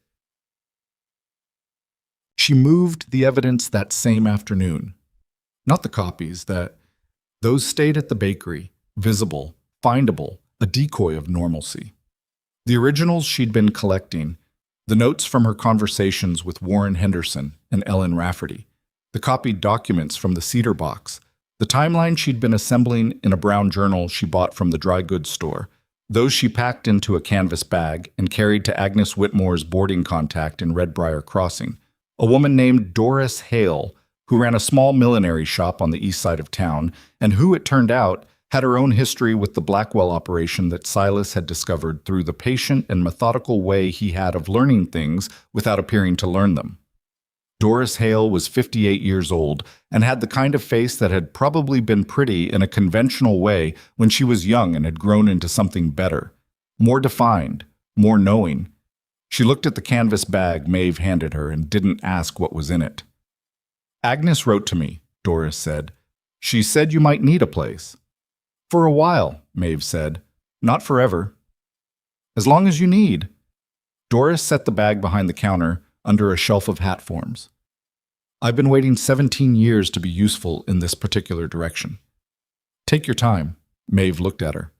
She moved the evidence that same afternoon. Not the copies, those stayed at the bakery, visible, findable, a decoy of normalcy. The originals she'd been collecting, the notes from her conversations with Warren Henderson and Ellen Rafferty, the copied documents from the cedar box, the timeline she'd been assembling in a brown journal she bought from the dry goods store, those she packed into a canvas bag and carried to Agnes Whitmore's boarding contact in Redbriar Crossing, a woman named Doris Hale, who ran a small millinery shop on the east side of town, and who, it turned out, had her own history with the Blackwell operation that Silas had discovered through the patient and methodical way he had of learning things without appearing to learn them. Doris Hale was 58 years old and had the kind of face that had probably been pretty in a conventional way when she was young and had grown into something better, more defined, more knowing. She looked at the canvas bag Maeve handed her and didn't ask what was in it. Agnes wrote to me, Doris said. She said you might need a place. For a while, Maeve said. Not forever. As long as you need. Doris set the bag behind the counter under a shelf of hat forms. I've been waiting 17 years to be useful in this particular direction. Take your time. Maeve looked at her.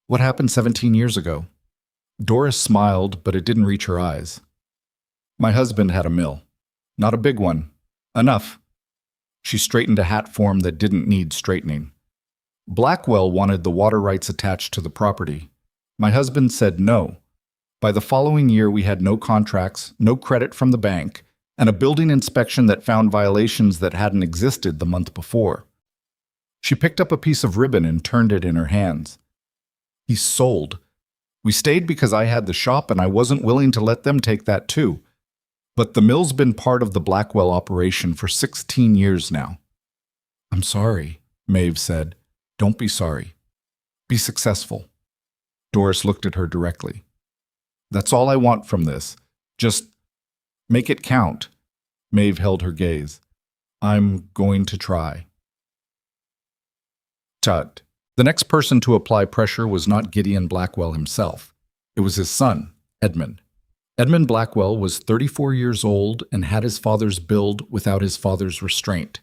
What happened 17 years ago? Doris smiled, but it didn't reach her eyes. My husband had a mill. Not a big one. Enough. She straightened a hat form that didn't need straightening. Blackwell wanted the water rights attached to the property. My husband said no. By the following year, we had no contracts, no credit from the bank, and a building inspection that found violations that hadn't existed the month before. She picked up a piece of ribbon and turned it in her hands. He sold. We stayed because I had the shop and I wasn't willing to let them take that too. But the mill's been part of the Blackwell operation for 16 years now. I'm sorry, Maeve said. Don't be sorry. Be successful. Doris looked at her directly. That's all I want from this. Just make it count. Maeve held her gaze. I'm going to try. Tut. The next person to apply pressure was not Gideon Blackwell himself. It was his son, Edmund. Edmund Blackwell was 34 years old and had his father's build without his father's restraint.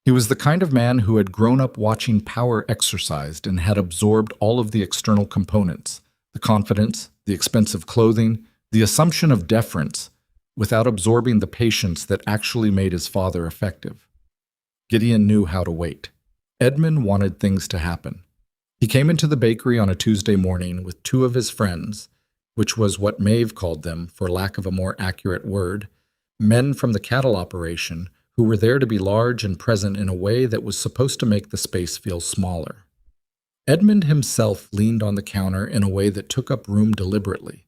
He was the kind of man who had grown up watching power exercised and had absorbed all of the external components, the confidence, the expensive clothing, the assumption of deference, without absorbing the patience that actually made his father effective. Gideon knew how to wait. Edmund wanted things to happen. He came into the bakery on a Tuesday morning with two of his friends, which was what Maeve called them, for lack of a more accurate word, men from the cattle operation who were there to be large and present in a way that was supposed to make the space feel smaller. Edmund himself leaned on the counter in a way that took up room deliberately.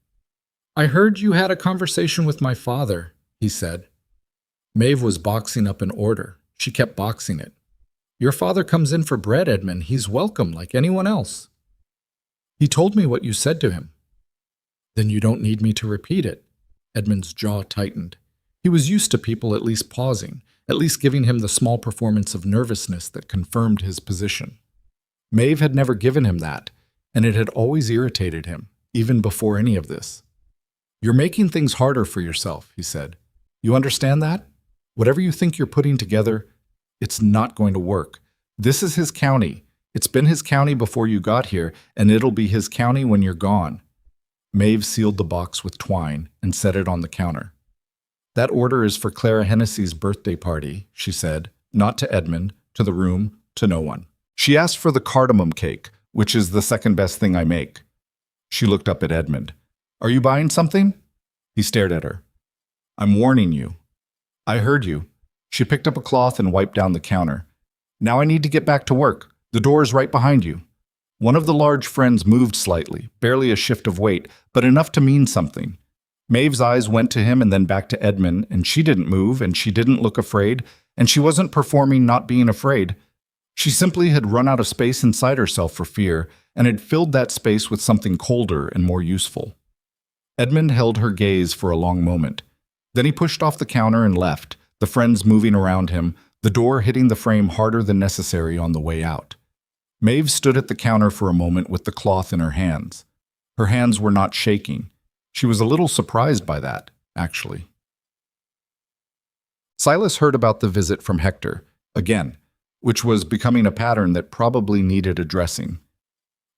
I heard you had a conversation with my father, he said. Maeve was boxing up an order. She kept boxing it. Your father comes in for bread, Edmund. He's welcome like anyone else. He told me what you said to him. Then you don't need me to repeat it. Edmund's jaw tightened. He was used to people at least pausing, at least giving him the small performance of nervousness that confirmed his position. Maeve had never given him that, and it had always irritated him, even before any of this. You're making things harder for yourself, he said. You understand that? Whatever you think you're putting together, it's not going to work. This is his county. It's been his county before you got here, and it'll be his county when you're gone. Maeve sealed the box with twine and set it on the counter. That order is for Clara Hennessy's birthday party, she said, not to Edmund, to the room, to no one. She asked for the cardamom cake, which is the second best thing I make. She looked up at Edmund. Are you buying something? He stared at her. I'm warning you. I heard you. She picked up a cloth and wiped down the counter. Now I need to get back to work. The door is right behind you. One of the large friends moved slightly, barely a shift of weight, but enough to mean something. Maeve's eyes went to him and then back to Edmund, and she didn't move, and she didn't look afraid, and she wasn't performing not being afraid. She simply had run out of space inside herself for fear, and had filled that space with something colder and more useful. Edmund held her gaze for a long moment. Then he pushed off the counter and left, the friends moving around him, the door hitting the frame harder than necessary on the way out. Maeve stood at the counter for a moment with the cloth in her hands. Her hands were not shaking. She was a little surprised by that, actually. Silas heard about the visit from Hector, again, which was becoming a pattern that probably needed addressing.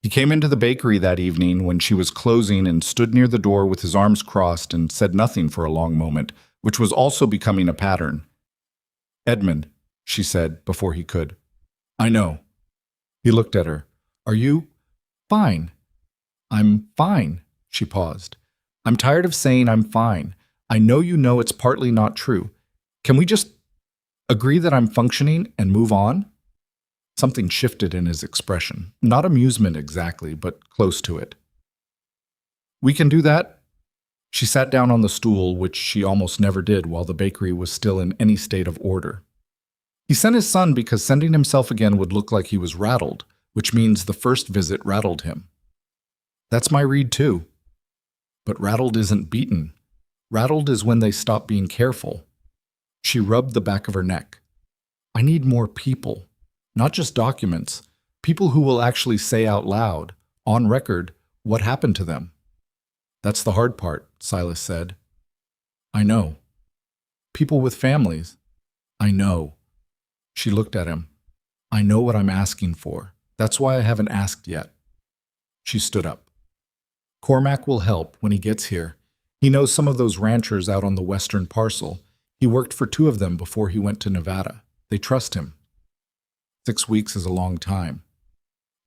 He came into the bakery that evening when she was closing and stood near the door with his arms crossed and said nothing for a long moment, which was also becoming a pattern. "Edmund," she said before he could. "I know." He looked at her. "Are you fine?" "I'm fine," she paused. "I'm tired of saying I'm fine. I know you know it's partly not true. Can we just agree that I'm functioning and move on?" Something shifted in his expression. Not amusement exactly, but close to it. "We can do that?" She sat down on the stool, which she almost never did while the bakery was still in any state of order. He sent his son because sending himself again would look like he was rattled, which means the first visit rattled him. "That's my read too." But rattled isn't beaten. Rattled is when they stop being careful. She rubbed the back of her neck. "I need more people. Not just documents. People who will actually say out loud, on record, what happened to them." "That's the hard part," Silas said. "I know." "People with families." "I know." She looked at him. "I know what I'm asking for. That's why I haven't asked yet." She stood up. "Cormac will help when he gets here. He knows some of those ranchers out on the western parcel. He worked for 2 of them before he went to Nevada. They trust him." 6 weeks is a long time.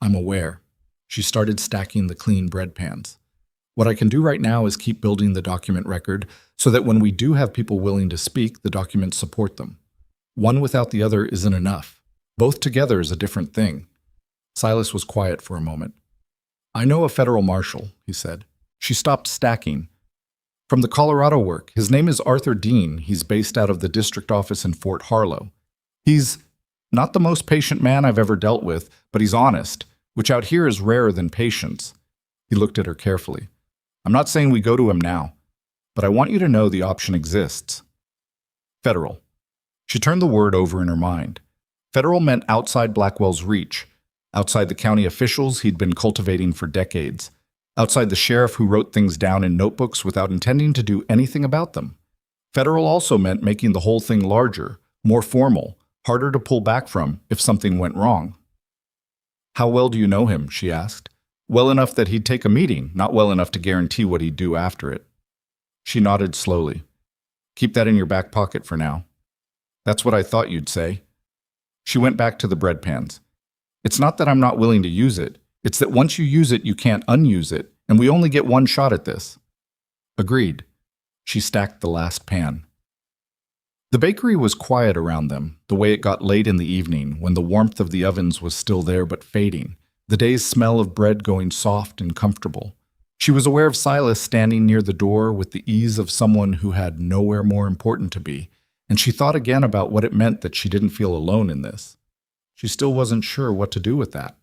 "I'm aware." She started stacking the clean bread pans. "What I can do right now is keep building the document record so that when we do have people willing to speak, the documents support them. One without the other isn't enough. Both together is a different thing." Silas was quiet for a moment. "I know a federal marshal," he said. She stopped stacking. "From the Colorado work. His name is Arthur Dean. He's based out of the district office in Fort Harlow. He's not the most patient man I've ever dealt with, but he's honest, which out here is rarer than patience." He looked at her carefully. "I'm not saying we go to him now, but I want you to know the option exists." Federal. She turned the word over in her mind. Federal meant outside Blackwell's reach, outside the county officials he'd been cultivating for decades, outside the sheriff who wrote things down in notebooks without intending to do anything about them. Federal also meant making the whole thing larger, more formal, harder to pull back from if something went wrong. "How well do you know him?" she asked. "Well enough that he'd take a meeting, not well enough to guarantee what he'd do after it." She nodded slowly. "Keep that in your back pocket for now." "That's what I thought you'd say." She went back to the bread pans. "It's not that I'm not willing to use it. It's that once you use it, you can't unuse it, and we only get one shot at this." "Agreed." She stacked the last pan. The bakery was quiet around them, the way it got late in the evening, when the warmth of the ovens was still there but fading, the day's smell of bread going soft and comfortable. She was aware of Silas standing near the door with the ease of someone who had nowhere more important to be, and she thought again about what it meant that she didn't feel alone in this. She still wasn't sure what to do with that.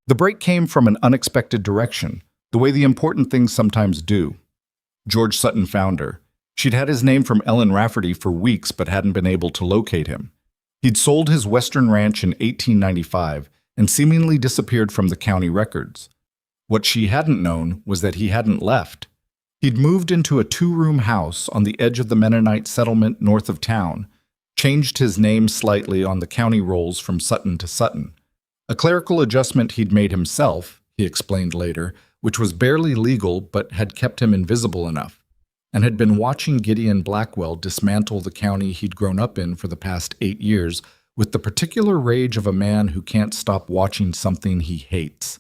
The break came from an unexpected direction, the way the important things sometimes do. George Sutton found her. She'd had his name from Ellen Rafferty for weeks but hadn't been able to locate him. He'd sold his western ranch in 1895 and seemingly disappeared from the county records. What she hadn't known was that he hadn't left. He'd moved into a 2-room house on the edge of the Mennonite settlement north of town, changed his name slightly on the county rolls from Sutton to Sutton. A clerical adjustment he'd made himself, he explained later, which was barely legal but had kept him invisible enough, and had been watching Gideon Blackwell dismantle the county he'd grown up in for the past 8 years with the particular rage of a man who can't stop watching something he hates.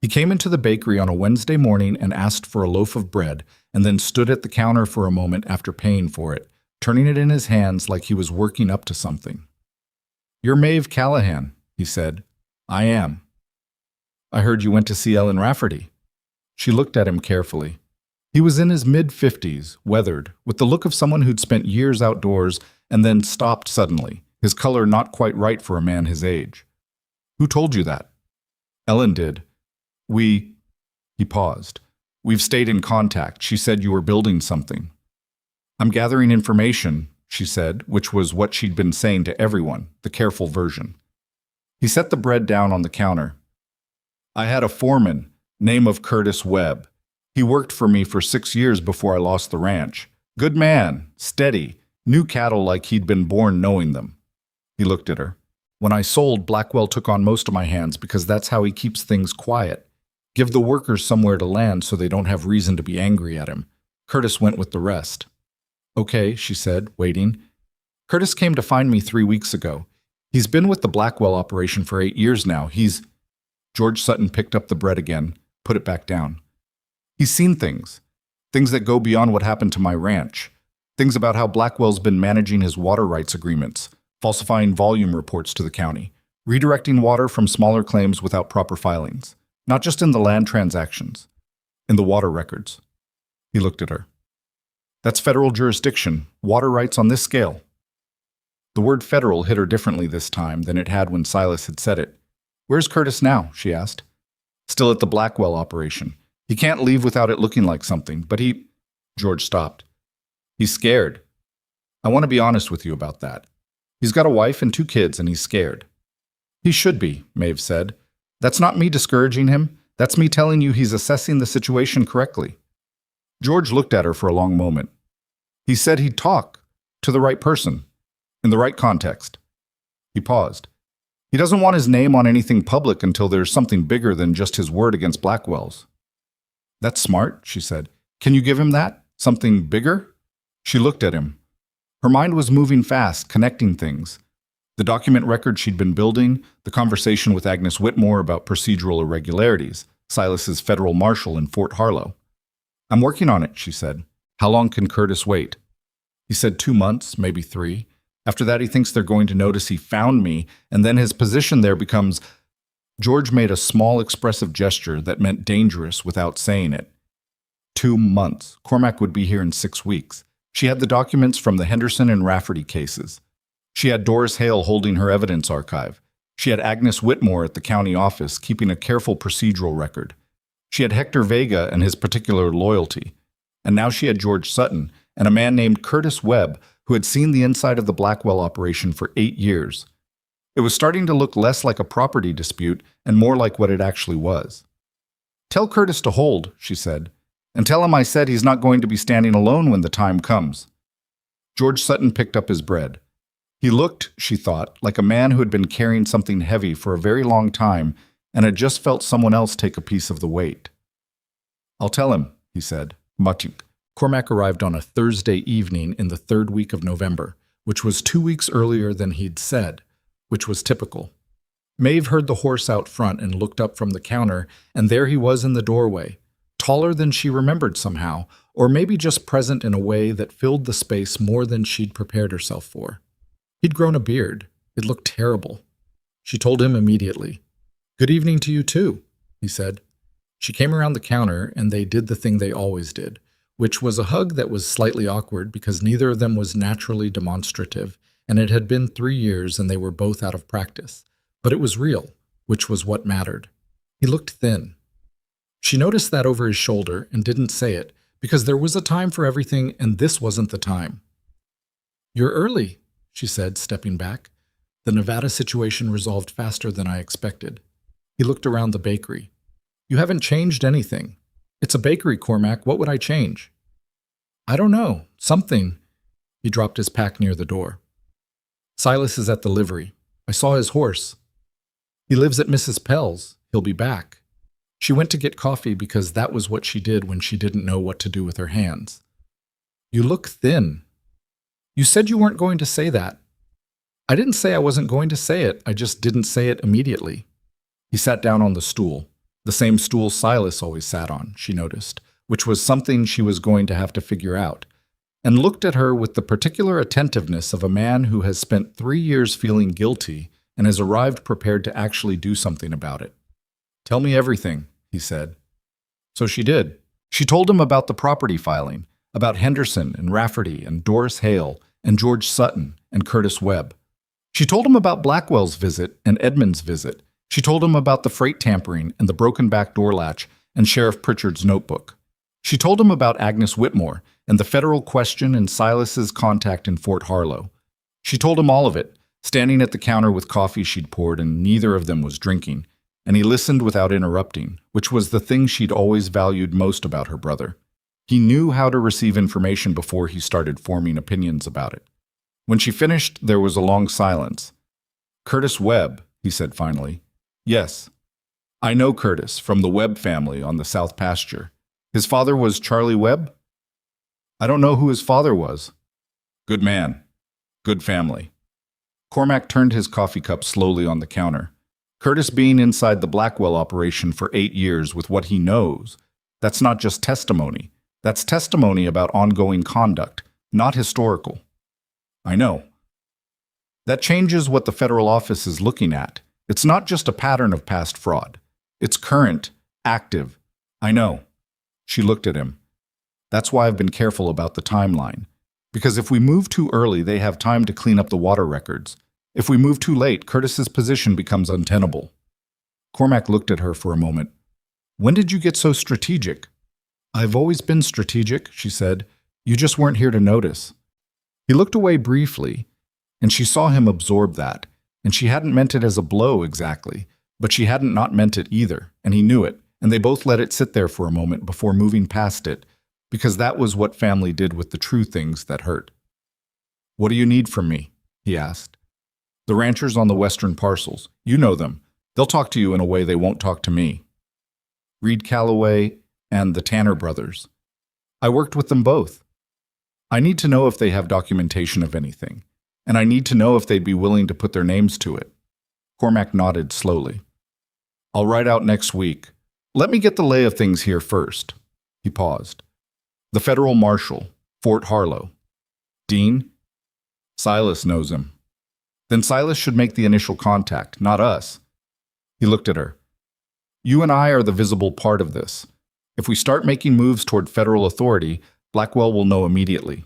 He came into the bakery on a Wednesday morning and asked for a loaf of bread, and then stood at the counter for a moment after paying for it, turning it in his hands like he was working up to something. "You're Maeve Callahan," he said. "I am." "I heard you went to see Ellen Rafferty." She looked at him carefully. He was in his mid-50s, weathered, with the look of someone who'd spent years outdoors and then stopped suddenly, his color not quite right for a man his age. "Who told you that?" "Ellen did. He paused. "We've stayed in contact. She said you were building something." "I'm gathering information," she said, which was what she'd been saying to everyone, the careful version. He set the bread down on the counter. "I had a foreman, name of Curtis Webb. He worked for me for 6 years before I lost the ranch. Good man, steady, knew cattle like he'd been born knowing them." He looked at her. "When I sold, Blackwell took on most of my hands because that's how he keeps things quiet. Give the workers somewhere to land so they don't have reason to be angry at him. Curtis went with the rest." "Okay," she said, waiting. "Curtis came to find me 3 weeks ago. He's been with the Blackwell operation for 8 years now. George Sutton picked up the bread again, put it back down. "He's seen things that go beyond what happened to my ranch. Things about how Blackwell's been managing his water rights agreements, falsifying volume reports to the county, redirecting water from smaller claims without proper filings. Not just in the land transactions, in the water records." He looked at her. "That's federal jurisdiction, water rights on this scale." The word federal hit her differently this time than it had when Silas had said it. "Where's Curtis now?" she asked. "Still at the Blackwell operation. He can't leave without it looking like something, but George stopped. "He's scared. I want to be honest with you about that. He's got a wife and 2 kids, and he's scared." "He should be," Maeve said. "That's not me discouraging him. That's me telling you he's assessing the situation correctly." George looked at her for a long moment. "He said he'd talk to the right person, in the right context." He paused. "He doesn't want his name on anything public until there's something bigger than just his word against Blackwell's." "That's smart," she said. "Can you give him that? Something bigger?" She looked at him. Her mind was moving fast, connecting things. The document record she'd been building, the conversation with Agnes Whitmore about procedural irregularities, Silas's federal marshal in Fort Harlow. "I'm working on it," she said. "How long can Curtis wait?" He said 2 months, maybe 3. After that, he thinks they're going to notice he found me, and then his position there becomes... George made a small expressive gesture that meant dangerous without saying it. 2 months. Cormac would be here in 6 weeks. She had the documents from the Henderson and Rafferty cases. She had Doris Hale holding her evidence archive. She had Agnes Whitmore at the county office keeping a careful procedural record. She had Hector Vega and his particular loyalty. And now she had George Sutton and a man named Curtis Webb who had seen the inside of the Blackwell operation for 8 years. It was starting to look less like a property dispute and more like what it actually was. "Tell Curtis to hold," she said, "and tell him I said he's not going to be standing alone when the time comes." George Sutton picked up his bread. He looked, she thought, like a man who had been carrying something heavy for a very long time and had just felt someone else take a piece of the weight. "I'll tell him," he said. Matik. Cormac arrived on a Thursday evening in the 3rd week of November, which was 2 weeks earlier than he'd said, which was typical. Maeve heard the horse out front and looked up from the counter, and there he was in the doorway, taller than she remembered somehow, or maybe just present in a way that filled the space more than she'd prepared herself for. He'd grown a beard. It looked terrible. She told him immediately. "Good evening to you too," he said. She came around the counter, and they did the thing they always did, which was a hug that was slightly awkward because neither of them was naturally demonstrative, and it had been 3 years and they were both out of practice. But it was real, which was what mattered. He looked thin. She noticed that over his shoulder and didn't say it, because there was a time for everything and this wasn't the time. "You're early," she said, stepping back. The Nevada situation resolved faster than I expected. He looked around the bakery. "You haven't changed anything. It's a bakery, Cormac. What would I change?" "I don't know. Something." He dropped his pack near the door. "Silas is at the livery. I saw his horse. He lives at Mrs. Pell's. He'll be back." She went to get coffee because that was what she did when she didn't know what to do with her hands. "You look thin." "You said you weren't going to say that." "I didn't say I wasn't going to say it. I just didn't say it immediately." He sat down on the stool, the same stool Silas always sat on, she noticed, which was something she was going to have to figure out. and looked at her with the particular attentiveness of a man who has spent 3 years feeling guilty and has arrived prepared to actually do something about it. "Tell me everything," he said. So she did. She told him about the property filing, about Henderson and Rafferty and Doris Hale and George Sutton and Curtis Webb. She told him about Blackwell's visit and Edmund's visit. She told him about the freight tampering and the broken back door latch and Sheriff Pritchard's notebook. She told him about Agnes Whitmore and the federal question and Silas's contact in Fort Harlow. She told him all of it, standing at the counter with coffee she'd poured and neither of them was drinking, and he listened without interrupting, which was the thing she'd always valued most about her brother. He knew how to receive information before he started forming opinions about it. When she finished, there was a long silence. "Curtis Webb," he said finally. "Yes. I know Curtis from the Webb family on the South Pasture. His father was Charlie Webb?" "I don't know who his father was." "Good man. Good family." Cormac turned his coffee cup slowly on the counter. Curtis being inside the Blackwell operation for 8 years with what he knows, that's not just testimony. That's testimony about ongoing conduct, not historical. "I know." That changes what the federal office is looking at. It's not just a pattern of past fraud. It's current, active. "I know." She looked at him. "That's why I've been careful about the timeline. Because if we move too early, they have time to clean up the water records. If we move too late, Curtis's position becomes untenable." Cormac looked at her for a moment. "When did you get so strategic?" "I've always been strategic," she said. "You just weren't here to notice." He looked away briefly, and she saw him absorb that, and she hadn't meant it as a blow exactly, but she hadn't not meant it either, and he knew it, and they both let it sit there for a moment before moving past it, because that was what family did with the true things that hurt. "What do you need from me?" he asked. "The ranchers on the western parcels. You know them. They'll talk to you in a way they won't talk to me. Reed Calloway and the Tanner brothers. I worked with them both. I need to know if they have documentation of anything, and I need to know if they'd be willing to put their names to it." Cormac nodded slowly. "I'll write out next week. Let me get the lay of things here first." He paused. "The federal marshal, Fort Harlow. Dean? Silas knows him. Then Silas should make the initial contact, not us." He looked at her. "You and I are the visible part of this. If we start making moves toward federal authority, Blackwell will know immediately.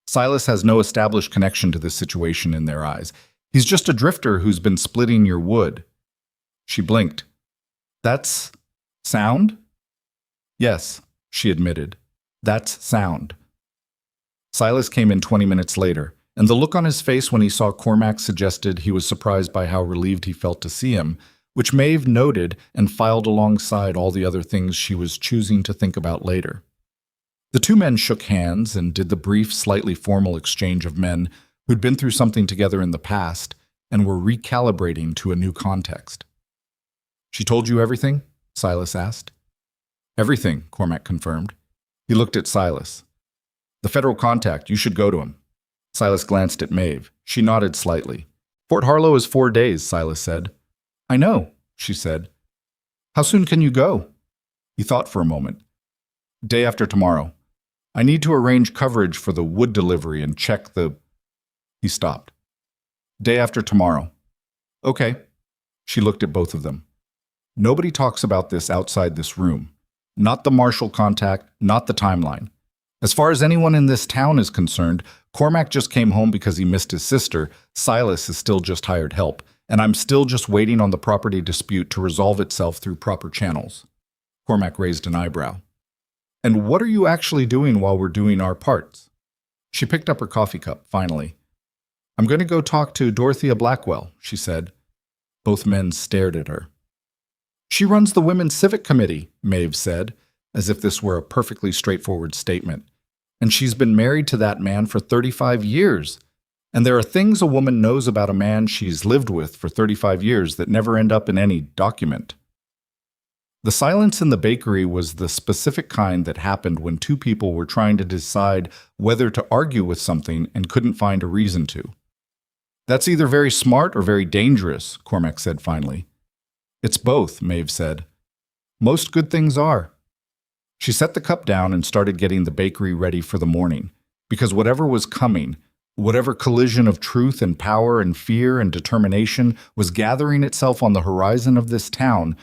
Silas has no established connection to this situation in their eyes. He's just a drifter who's been splitting your wood." She blinked. "That's sound?" "Yes," she admitted. "That's sound." Silas came in 20 minutes later, and the look on his face when he saw Cormac suggested he was surprised by how relieved he felt to see him, which Maeve noted and filed alongside all the other things she was choosing to think about later. The two men shook hands and did the brief, slightly formal exchange of men who'd been through something together in the past and were recalibrating to a new context. "She told you everything?" Silas asked. "Everything," Cormac confirmed. He looked at Silas. "The federal contact, you should go to him." Silas glanced at Maeve. She nodded slightly. "Fort Harlow is 4 days," Silas said. "I know," she said. "How soon can you go?" He thought for a moment. "Day after tomorrow. I need to arrange coverage for the wood delivery and check the—" He stopped. "Day after tomorrow." "Okay." She looked at both of them. "Nobody talks about this outside this room. Not the marshal contact, not the timeline. As far as anyone in this town is concerned, Cormac just came home because he missed his sister, Silas is still just hired help, and I'm still just waiting on the property dispute to resolve itself through proper channels." Cormac raised an eyebrow. "And what are you actually doing while we're doing our parts?" She picked up her coffee cup, finally. "I'm going to go talk to Dorothea Blackwell," she said. Both men stared at her. "She runs the Women's Civic Committee," Maeve said, as if this were a perfectly straightforward statement. "And she's been married to that man for 35 years. And there are things a woman knows about a man she's lived with for 35 years that never end up in any document." The silence in the bakery was the specific kind that happened when two people were trying to decide whether to argue with something and couldn't find a reason to. "That's either very smart or very dangerous," Cormac said finally. "It's both," Maeve said. "Most good things are." She set the cup down and started getting the bakery ready for the morning, because whatever was coming, whatever collision of truth and power and fear and determination was gathering itself on the horizon of this town,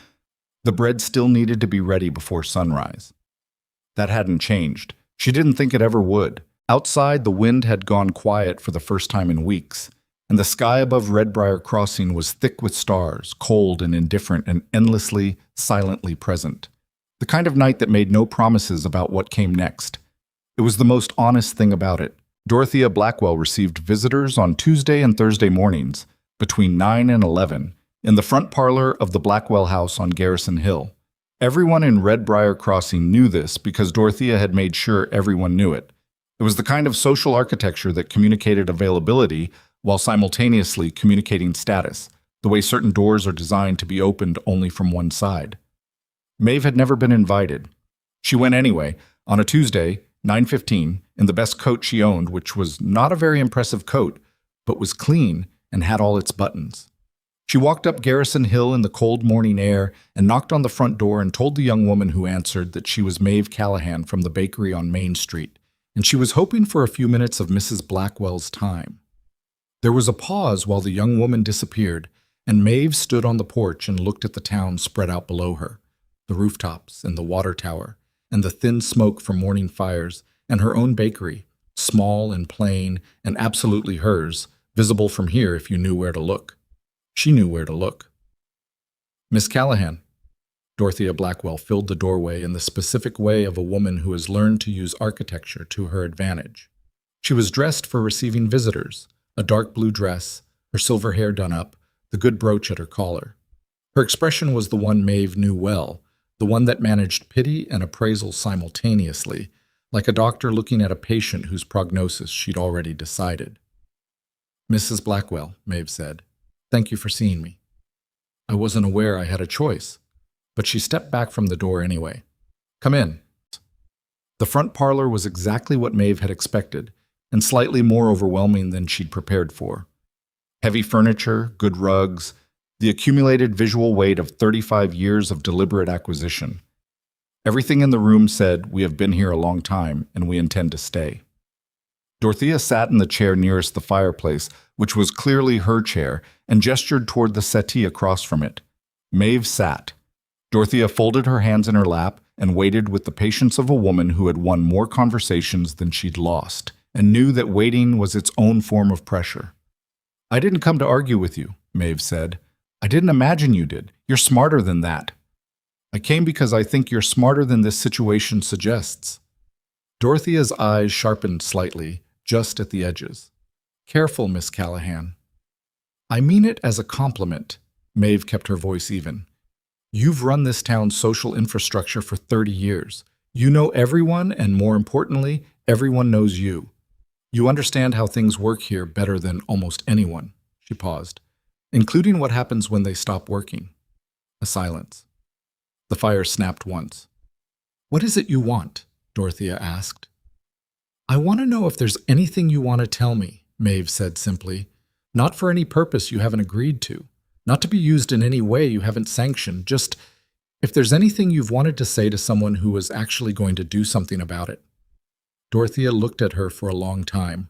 the bread still needed to be ready before sunrise. That hadn't changed. She didn't think it ever would. Outside, the wind had gone quiet for the first time in weeks, and the sky above Redbriar Crossing was thick with stars, cold and indifferent and endlessly, silently present. The kind of night that made no promises about what came next. It was the most honest thing about it. Dorothea Blackwell received visitors on Tuesday and Thursday mornings, between 9 and 11, in the front parlor of the Blackwell house on Garrison Hill. Everyone in Redbriar Crossing knew this because Dorothea had made sure everyone knew it. It was the kind of social architecture that communicated availability while simultaneously communicating status, the way certain doors are designed to be opened only from one side. Maeve had never been invited. She went anyway, on a Tuesday, 9:15, in the best coat she owned, which was not a very impressive coat, but was clean and had all its buttons. She walked up Garrison Hill in the cold morning air and knocked on the front door and told the young woman who answered that she was Maeve Callahan from the bakery on Main Street, and she was hoping for a few minutes of Mrs. Blackwell's time. There was a pause while the young woman disappeared, and Maeve stood on the porch and looked at the town spread out below her, the rooftops and the water tower, and the thin smoke from morning fires, and her own bakery, small and plain and absolutely hers, visible from here if you knew where to look. She knew where to look. Miss Callahan. Dorothea Blackwell filled the doorway in the specific way of a woman who has learned to use architecture to her advantage. She was dressed for receiving visitors, a dark blue dress, her silver hair done up, the good brooch at her collar. Her expression was the one Maeve knew well, the one that managed pity and appraisal simultaneously, like a doctor looking at a patient whose prognosis she'd already decided. Mrs. Blackwell, Maeve said, thank you for seeing me. I wasn't aware I had a choice, but she stepped back from the door anyway. Come in. The front parlor was exactly what Maeve had expected, and slightly more overwhelming than she'd prepared for. Heavy furniture, good rugs, the accumulated visual weight of 35 years of deliberate acquisition. Everything in the room said, we have been here a long time, and we intend to stay. Dorothea sat in the chair nearest the fireplace, which was clearly her chair, and gestured toward the settee across from it. Maeve sat. Dorothea folded her hands in her lap and waited with the patience of a woman who had won more conversations than she'd lost, and knew that waiting was its own form of pressure. I didn't come to argue with you, Maeve said. I didn't imagine you did. You're smarter than that. I came because I think you're smarter than this situation suggests. Dorothea's eyes sharpened slightly, just at the edges. Careful, Miss Callahan. I mean it as a compliment. Maeve kept her voice even. You've run this town's social infrastructure for 30 years. You know everyone, and more importantly, everyone knows you. You understand how things work here better than almost anyone. She paused. Including what happens when they stop working. A silence. The fire snapped once. What is it you want? Dorothea asked. I want to know if there's anything you want to tell me, Maeve said simply. Not for any purpose you haven't agreed to. Not to be used in any way you haven't sanctioned. Just if there's anything you've wanted to say to someone who was actually going to do something about it. Dorothea looked at her for a long time.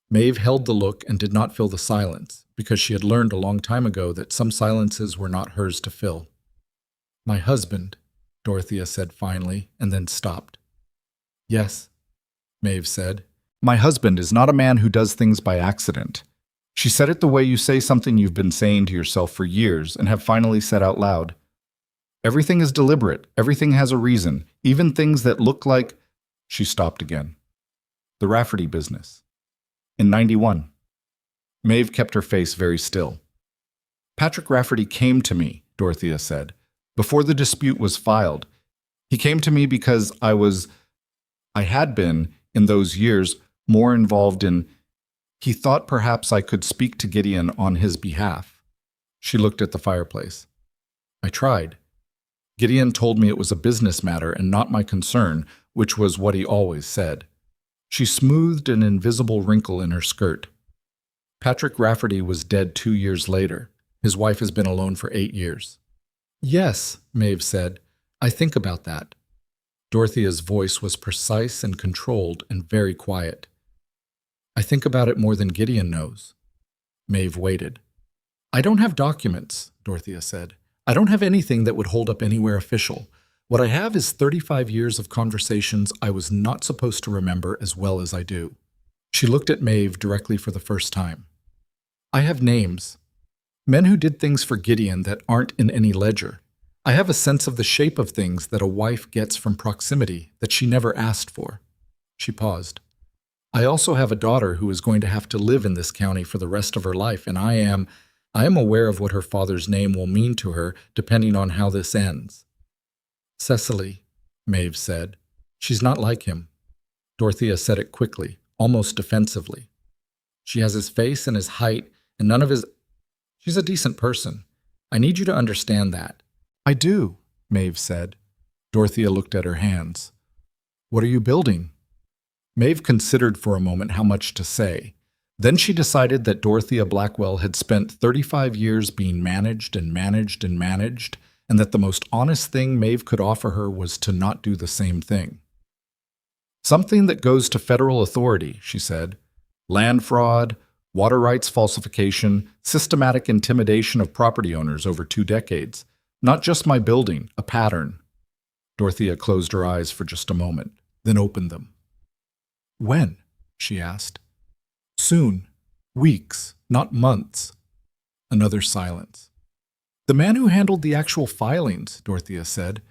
Maeve held the look and did not fill the silence, because she had learned a long time ago that some silences were not hers to fill. My husband, Dorothea said finally, and then stopped. Yes, Maeve said. My husband is not a man who does things by accident. She said it the way you say something you've been saying to yourself for years and have finally said out loud. Everything is deliberate. Everything has a reason. Even things that look like... She stopped again. The Rafferty business. In 91. Maeve kept her face very still. Patrick Rafferty came to me, Dorothea said, before the dispute was filed. He came to me because I had been, in those years, more involved in... He thought perhaps I could speak to Gideon on his behalf. She looked at the fireplace. I tried. Gideon told me it was a business matter and not my concern, which was what he always said. She smoothed an invisible wrinkle in her skirt. Patrick Rafferty was dead 2 years later. His wife has been alone for 8 years. Yes, Maeve said. I think about that. Dorothea's voice was precise and controlled and very quiet. I think about it more than Gideon knows. Maeve waited. I don't have documents, Dorothea said. I don't have anything that would hold up anywhere official. What I have is 35 years of conversations I was not supposed to remember as well as I do. She looked at Maeve directly for the first time. I have names. Men who did things for Gideon that aren't in any ledger. I have a sense of the shape of things that a wife gets from proximity that she never asked for. She paused. I also have a daughter who is going to have to live in this county for the rest of her life, and I am aware of what her father's name will mean to her depending on how this ends. Cecily, Maeve said. She's not like him. Dorothea said it quickly, almost defensively. She has his face and his height, and none of his... She's a decent person. I need you to understand that. I do, Maeve said. Dorothea looked at her hands. What are you building? Maeve considered for a moment how much to say. Then she decided that Dorothea Blackwell had spent 35 years being managed and managed and managed, and that the most honest thing Maeve could offer her was to not do the same thing. Something that goes to federal authority, she said. Land fraud, water rights falsification, systematic intimidation of property owners over 2 decades. Not just my building, a pattern. Dorothea closed her eyes for just a moment, then opened them. When? She asked. Soon. Weeks, not months. Another silence. The man who handled the actual filings, Dorothea said.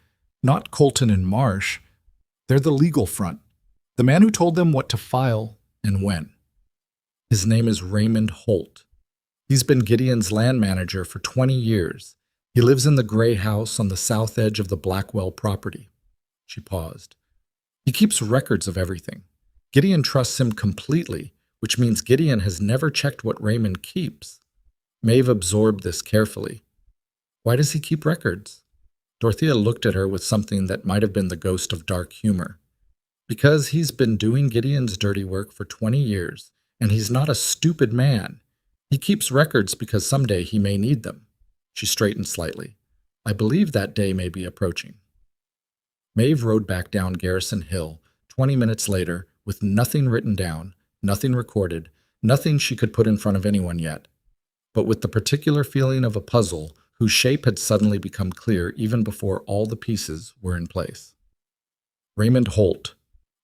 Not Colton and Marsh. They're the legal front. The man who told them what to file and when. His name is Raymond Holt. He's been Gideon's land manager for 20 years. He lives in the gray house on the south edge of the Blackwell property. She paused. He keeps records of everything. Gideon trusts him completely, which means Gideon has never checked what Raymond keeps. Maeve absorbed this carefully. Why does he keep records? Dorothea looked at her with something that might have been the ghost of dark humor. Because he's been doing Gideon's dirty work for 20 years, and he's not a stupid man. He keeps records because someday he may need them. She straightened slightly. I believe that day may be approaching. Maeve rode back down Garrison Hill 20 minutes later with nothing written down, nothing recorded, nothing she could put in front of anyone yet, but with the particular feeling of a puzzle whose shape had suddenly become clear even before all the pieces were in place. Raymond Holt,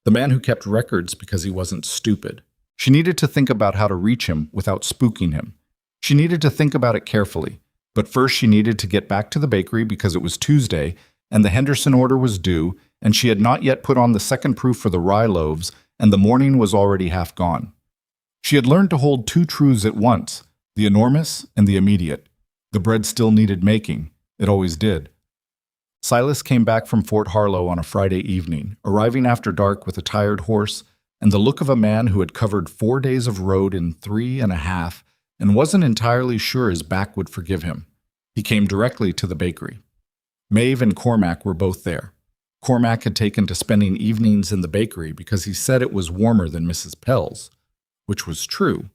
the man who kept records because he wasn't stupid. She needed to think about how to reach him without spooking him. She needed to think about it carefully, but first she needed to get back to the bakery because it was Tuesday and the Henderson order was due, and she had not yet put on the second proof for the rye loaves, and the morning was already half gone. She had learned to hold 2 truths at once, the enormous and the immediate. The bread still needed making. It always did. Silas came back from Fort Harlow on a Friday evening, arriving after dark with a tired horse and the look of a man who had covered 4 days of road in 3.5 and wasn't entirely sure his back would forgive him. He came directly to the bakery. Maeve and Cormac were both there. Cormac had taken to spending evenings in the bakery because he said it was warmer than Mrs. Pell's, which was true.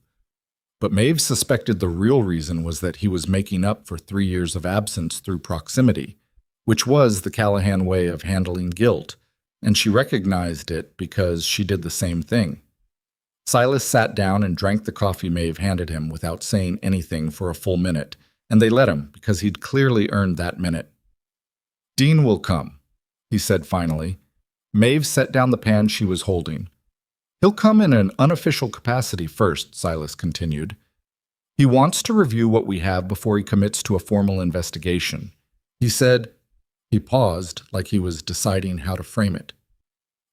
But Maeve suspected the real reason was that he was making up for 3 years of absence through proximity, which was the Callahan way of handling guilt, and she recognized it because she did the same thing. Silas sat down and drank the coffee Maeve handed him without saying anything for a full minute, and they let him because he'd clearly earned that minute. Dean will come, he said finally. Maeve set down the pan she was holding. He'll come in an unofficial capacity first, Silas continued. He wants to review what we have before he commits to a formal investigation. He said, he paused like he was deciding how to frame it.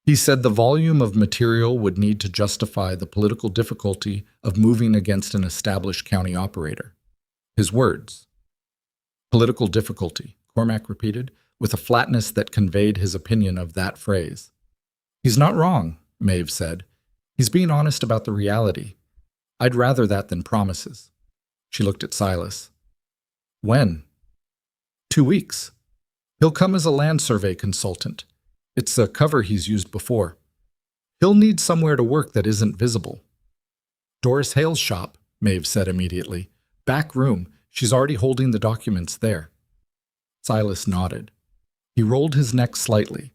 He said the volume of material would need to justify the political difficulty of moving against an established county operator. His words. Political difficulty, Cormac repeated, with a flatness that conveyed his opinion of that phrase. He's not wrong, Maeve said. He's being honest about the reality. I'd rather that than promises. She looked at Silas. When? 2 weeks. He'll come as a land survey consultant. It's a cover he's used before. He'll need somewhere to work that isn't visible. Doris Hale's shop, Maeve said immediately. Back room. She's already holding the documents there. Silas nodded. He rolled his neck slightly,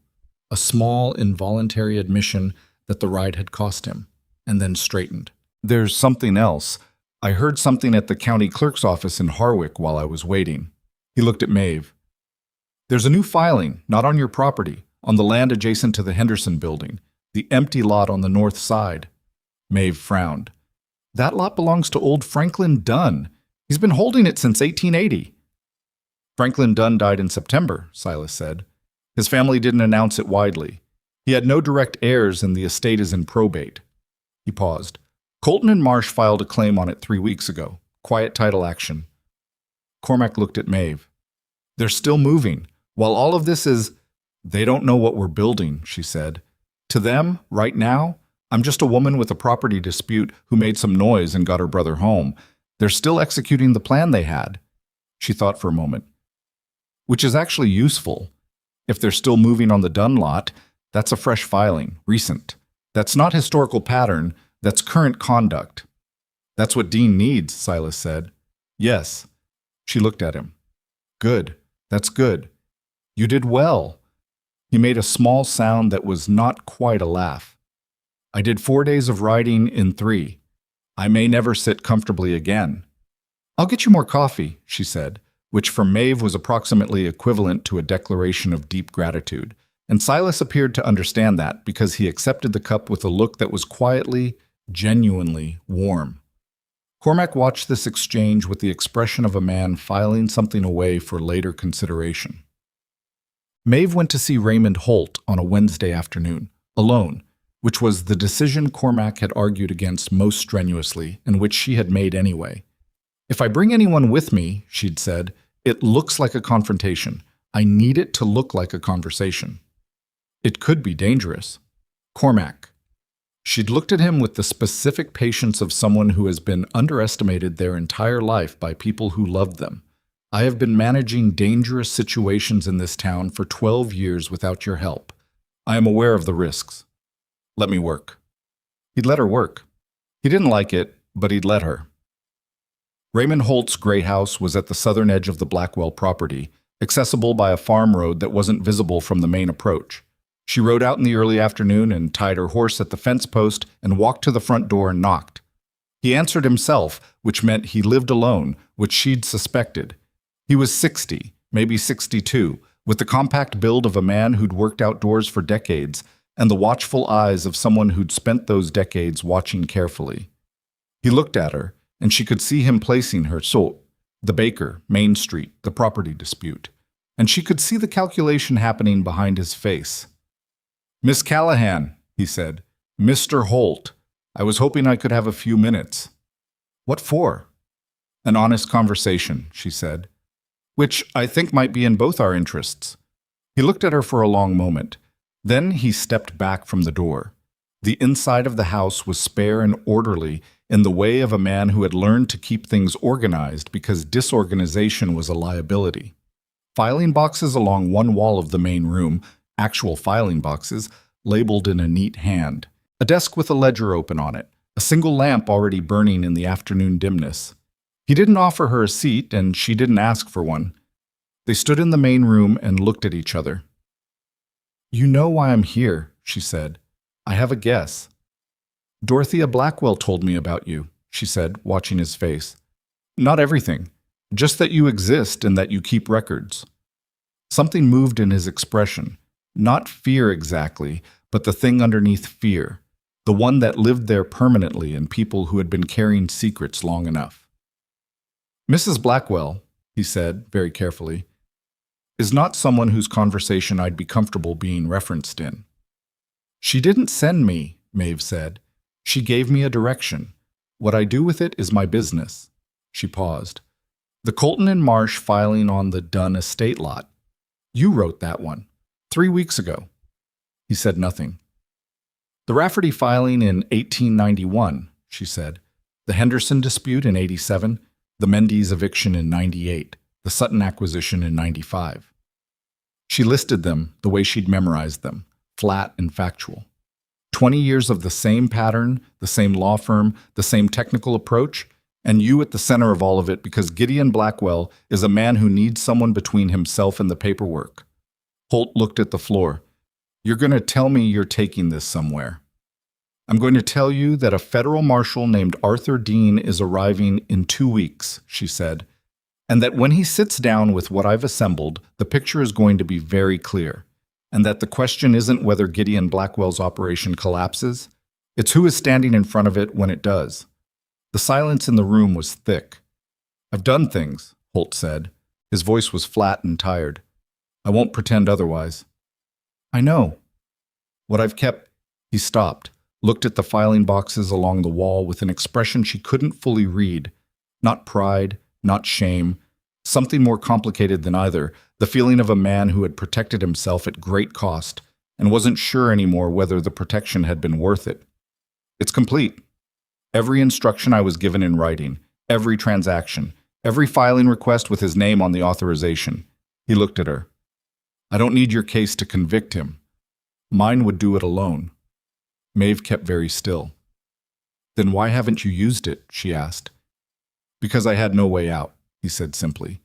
a small, involuntary admission that the ride had cost him, and then straightened. There's something else. I heard something at the county clerk's office in Harwick while I was waiting. He looked at Maeve. There's a new filing, not on your property, on the land adjacent to the Henderson building, the empty lot on the north side. Maeve frowned. That lot belongs to old Franklin Dunn. He's been holding it since 1880. Franklin Dunn died in September, Silas said. His family didn't announce it widely. He had no direct heirs and the estate is in probate. He paused. Colton and Marsh filed a claim on it 3 weeks ago. Quiet title action. Cormac looked at Maeve. They're still moving. While all of this is... They don't know what we're building, she said. To them, right now, I'm just a woman with a property dispute who made some noise and got her brother home. They're still executing the plan they had. She thought for a moment. Which is actually useful. If they're still moving on the Dunn lot, that's a fresh filing, recent. That's not historical pattern, that's current conduct. That's what Dean needs, Silas said. Yes. She looked at him. Good. That's good. You did well. He made a small sound that was not quite a laugh. I did 4 days of writing in 3. I may never sit comfortably again. I'll get you more coffee, she said, which for Maeve was approximately equivalent to a declaration of deep gratitude. And Silas appeared to understand that because he accepted the cup with a look that was quietly, genuinely warm. Cormac watched this exchange with the expression of a man filing something away for later consideration. Maeve went to see Raymond Holt on a Wednesday afternoon, alone, which was the decision Cormac had argued against most strenuously and which she had made anyway. If I bring anyone with me, she'd said, it looks like a confrontation. I need it to look like a conversation. It could be dangerous. Cormac. She'd looked at him with the specific patience of someone who has been underestimated their entire life by people who loved them. I have been managing dangerous situations in this town for 12 years without your help. I am aware of the risks. Let me work. He'd let her work. He didn't like it, but he'd let her. Raymond Holt's gray house was at the southern edge of the Blackwell property, accessible by a farm road that wasn't visible from the main approach. She rode out in the early afternoon and tied her horse at the fence post and walked to the front door and knocked. He answered himself, which meant he lived alone, which she'd suspected. He was 60, maybe 62, with the compact build of a man who'd worked outdoors for decades and the watchful eyes of someone who'd spent those decades watching carefully. He looked at her, and she could see him placing her the baker, Main Street, the property dispute, and she could see the calculation happening behind his face. Miss Callahan, he said. Mr. Holt. I was hoping I could have a few minutes. What for? An honest conversation, she said. Which I think might be in both our interests. He looked at her for a long moment. Then he stepped back from the door. The inside of the house was spare and orderly in the way of a man who had learned to keep things organized because disorganization was a liability. Filing boxes along one wall of the main room, actual filing boxes, labeled in a neat hand. A desk with a ledger open on it, a single lamp already burning in the afternoon dimness. He didn't offer her a seat, and she didn't ask for one. They stood in the main room and looked at each other. You know why I'm here, she said. I have a guess. Dorothea Blackwell told me about you, she said, watching his face. Not everything, just that you exist and that you keep records. Something moved in his expression, not fear exactly, but the thing underneath fear, the one that lived there permanently in people who had been carrying secrets long enough. Mrs. Blackwell, he said, very carefully, is not someone whose conversation I'd be comfortable being referenced in. She didn't send me, Maeve said. She gave me a direction. What I do with it is my business. She paused. The Colton and Marsh filing on the Dunn estate lot. You wrote that one. 3 weeks ago. He said nothing. The Rafferty filing in 1891, she said. The Henderson dispute in 87. The Mendes eviction in 98. The Sutton acquisition in 95. She listed them the way she'd memorized them, flat and factual. 20 years of the same pattern, the same law firm, the same technical approach, and you at the center of all of it because Gideon Blackwell is a man who needs someone between himself and the paperwork. Holt looked at the floor. You're going to tell me you're taking this somewhere. I'm going to tell you that a federal marshal named Arthur Dean is arriving in 2 weeks, she said, and that when he sits down with what I've assembled, the picture is going to be very clear, and that the question isn't whether Gideon Blackwell's operation collapses, it's who is standing in front of it when it does. The silence in the room was thick. I've done things, Holt said. His voice was flat and tired. I won't pretend otherwise. I know. What I've kept... He stopped, looked at the filing boxes along the wall with an expression she couldn't fully read. Not pride, not shame. Something more complicated than either, the feeling of a man who had protected himself at great cost and wasn't sure anymore whether the protection had been worth it. It's complete. Every instruction I was given in writing, every transaction, every filing request with his name on the authorization. He looked at her. I don't need your case to convict him. Mine would do it alone. Maeve kept very still. Then why haven't you used it? She asked. Because I had no way out, he said simply.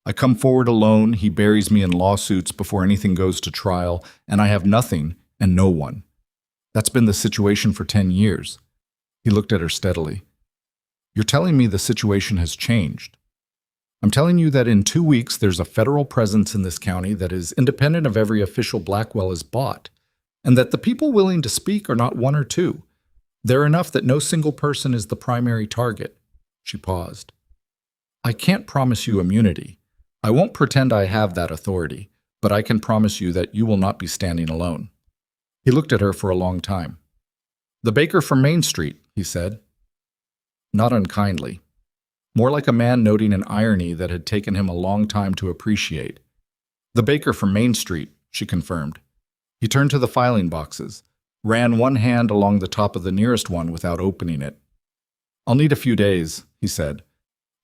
I come forward alone, he buries me in lawsuits before anything goes to trial, and I have nothing and no one. That's been the situation for 10 years. He looked at her steadily. You're telling me the situation has changed. I'm telling you that in 2 weeks there's a federal presence in this county that is independent of every official Blackwell has bought, and that the people willing to speak are not one or two. They're enough that no single person is the primary target. She paused. I can't promise you immunity. I won't pretend I have that authority, but I can promise you that you will not be standing alone. He looked at her for a long time. The baker from Main Street, he said. Not unkindly. More like a man noting an irony that had taken him a long time to appreciate. The baker from Main Street, she confirmed. He turned to the filing boxes, ran one hand along the top of the nearest one without opening it. I'll need a few days, he said,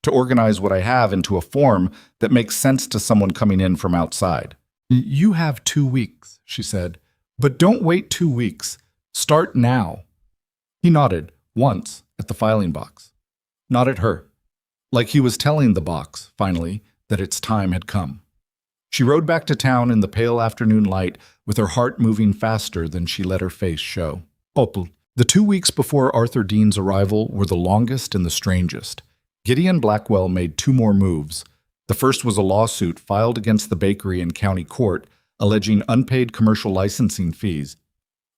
to organize what I have into a form that makes sense to someone coming in from outside. You have 2 weeks, she said, but don't wait 2 weeks. Start now. He nodded, once, at the filing box. Not at her. Like he was telling the box, finally, that its time had come. She rode back to town in the pale afternoon light, with her heart moving faster than she let her face show. Opel. The 2 weeks before Arthur Dean's arrival were the longest and the strangest. Gideon Blackwell made 2 more moves. The first was a lawsuit filed against the bakery in county court, alleging unpaid commercial licensing fees,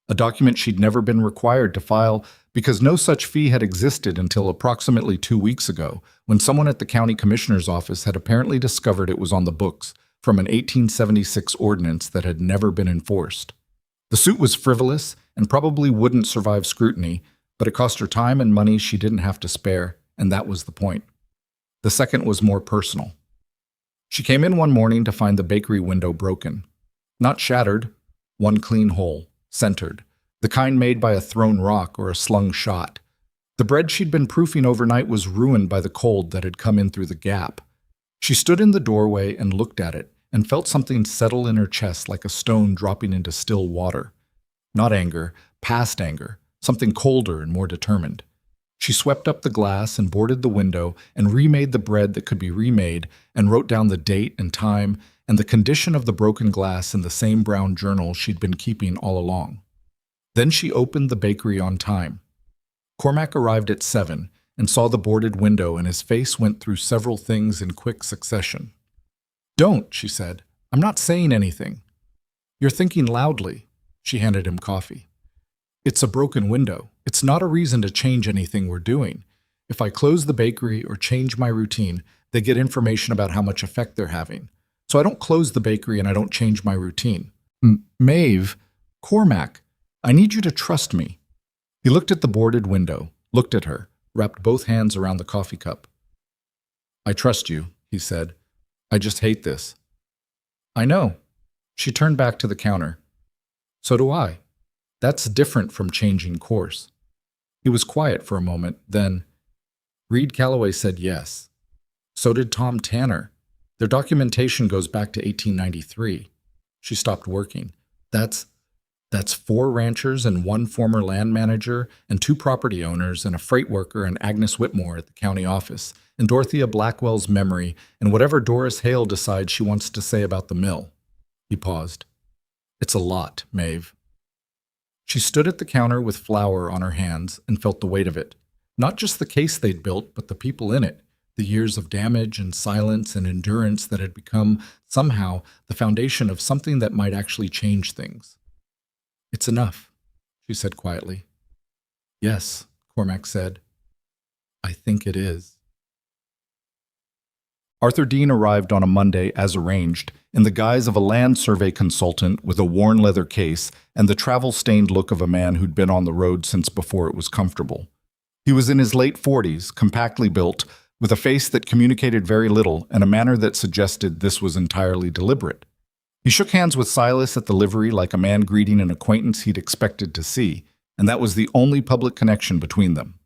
a document she'd never been required to file because no such fee had existed until approximately 2 weeks ago, when someone at the county commissioner's office had apparently discovered it was on the books from an 1876 ordinance that had never been enforced. The suit was frivolous and probably wouldn't survive scrutiny, but it cost her time and money she didn't have to spare, and that was the point. The second was more personal. She came in one morning to find the bakery window broken. Not shattered, one clean hole, centered, the kind made by a thrown rock or a slung shot. The bread she'd been proofing overnight was ruined by the cold that had come in through the gap. She stood in the doorway and looked at it, and felt something settle in her chest like a stone dropping into still water. Not anger, past anger, something colder and more determined. She swept up the glass and boarded the window and remade the bread that could be remade and wrote down the date and time and the condition of the broken glass in the same brown journal she'd been keeping all along. Then she opened the bakery on time. Cormac arrived at 7 and saw the boarded window, and his face went through several things in quick succession. Don't, she said. I'm not saying anything. You're thinking loudly. She handed him coffee. It's a broken window. It's not a reason to change anything we're doing. If I close the bakery or change my routine, they get information about how much effect they're having. So I don't close the bakery and I don't change my routine. Maeve, Cormac, I need you to trust me. He looked at the boarded window, looked at her, wrapped both hands around the coffee cup. I trust you, he said. I just hate this. I know. She turned back to the counter. So do I. That's different from changing course. He was quiet for a moment, then, Reed Calloway said yes. So did Tom Tanner. Their documentation goes back to 1893. She stopped working. That's 4 ranchers and 1 former land manager and 2 property owners and a freight worker and Agnes Whitmore at the county office, and Dorothea Blackwell's memory, and whatever Doris Hale decides she wants to say about the mill. He paused. It's a lot, Maeve. She stood at the counter with flour on her hands and felt the weight of it. Not just the case they'd built, but the people in it. The years of damage and silence and endurance that had become, somehow, the foundation of something that might actually change things. "It's enough," she said quietly. "Yes," Cormac said. "I think it is." Arthur Dean arrived on a Monday as arranged, in the guise of a land survey consultant with a worn leather case and the travel-stained look of a man who'd been on the road since before it was comfortable. He was in his late 40s, compactly built, with a face that communicated very little and a manner that suggested this was entirely deliberate. He shook hands with Silas at the livery like a man greeting an acquaintance he'd expected to see, and that was the only public connection between them.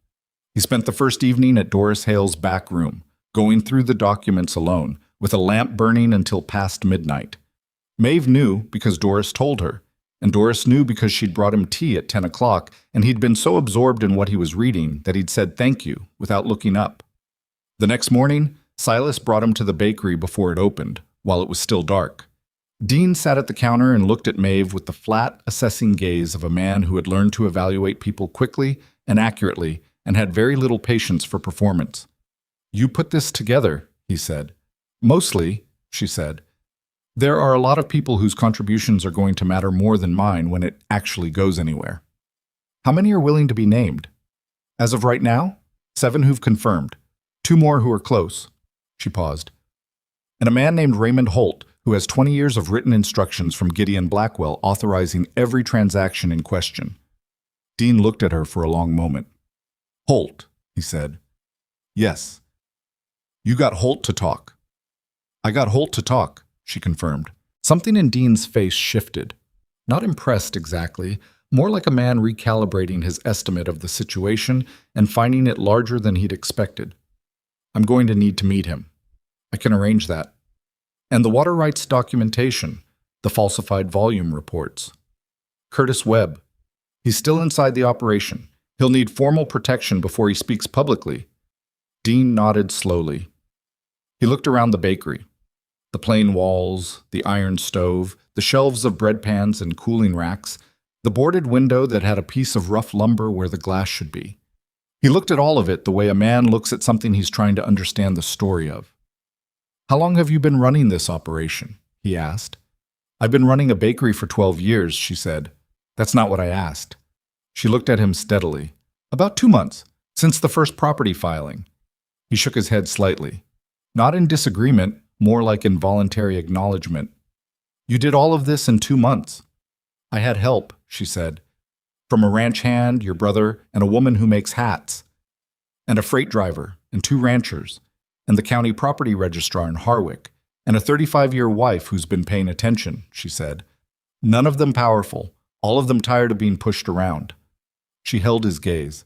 He spent the first evening at Doris Hale's back room, going through the documents alone, with a lamp burning until past midnight. Maeve knew because Doris told her, and Doris knew because she'd brought him tea at 10 o'clock, and he'd been so absorbed in what he was reading that he'd said thank you without looking up. The next morning, Silas brought him to the bakery before it opened, while it was still dark. Dean sat at the counter and looked at Maeve with the flat, assessing gaze of a man who had learned to evaluate people quickly and accurately and had very little patience for performance. "You put this together," he said. "Mostly," she said. "There are a lot of people whose contributions are going to matter more than mine when it actually goes anywhere." "How many are willing to be named?" "As of right now, 7 who've confirmed. 2 more who are close." She paused. "And a man named Raymond Holt, who has 20 years of written instructions from Gideon Blackwell authorizing every transaction in question." Dean looked at her for a long moment. "Holt," he said. "Yes." "You got Holt to talk." "I got Holt to talk," she confirmed. Something in Dean's face shifted. Not impressed exactly, more like a man recalibrating his estimate of the situation and finding it larger than he'd expected. "I'm going to need to meet him. I can arrange that. And the water rights documentation, the falsified volume reports. Curtis Webb. He's still inside the operation. He'll need formal protection before he speaks publicly." Dean nodded slowly. He looked around the bakery. The plain walls, the iron stove, the shelves of bread pans and cooling racks, the boarded window that had a piece of rough lumber where the glass should be. He looked at all of it the way a man looks at something he's trying to understand the story of. "How long have you been running this operation?" he asked. "I've been running a bakery for 12 years, she said. "That's not what I asked." She looked at him steadily. "About 2 months, since the first property filing." He shook his head slightly. Not in disagreement, more like involuntary acknowledgement. "You did all of this in 2 months." "I had help," she said. "From a ranch hand, your brother, and a woman who makes hats. And a freight driver, and 2 ranchers, and the county property registrar in Harwick, and a 35-year wife who's been paying attention," she said. "None of them powerful, all of them tired of being pushed around." She held his gaze.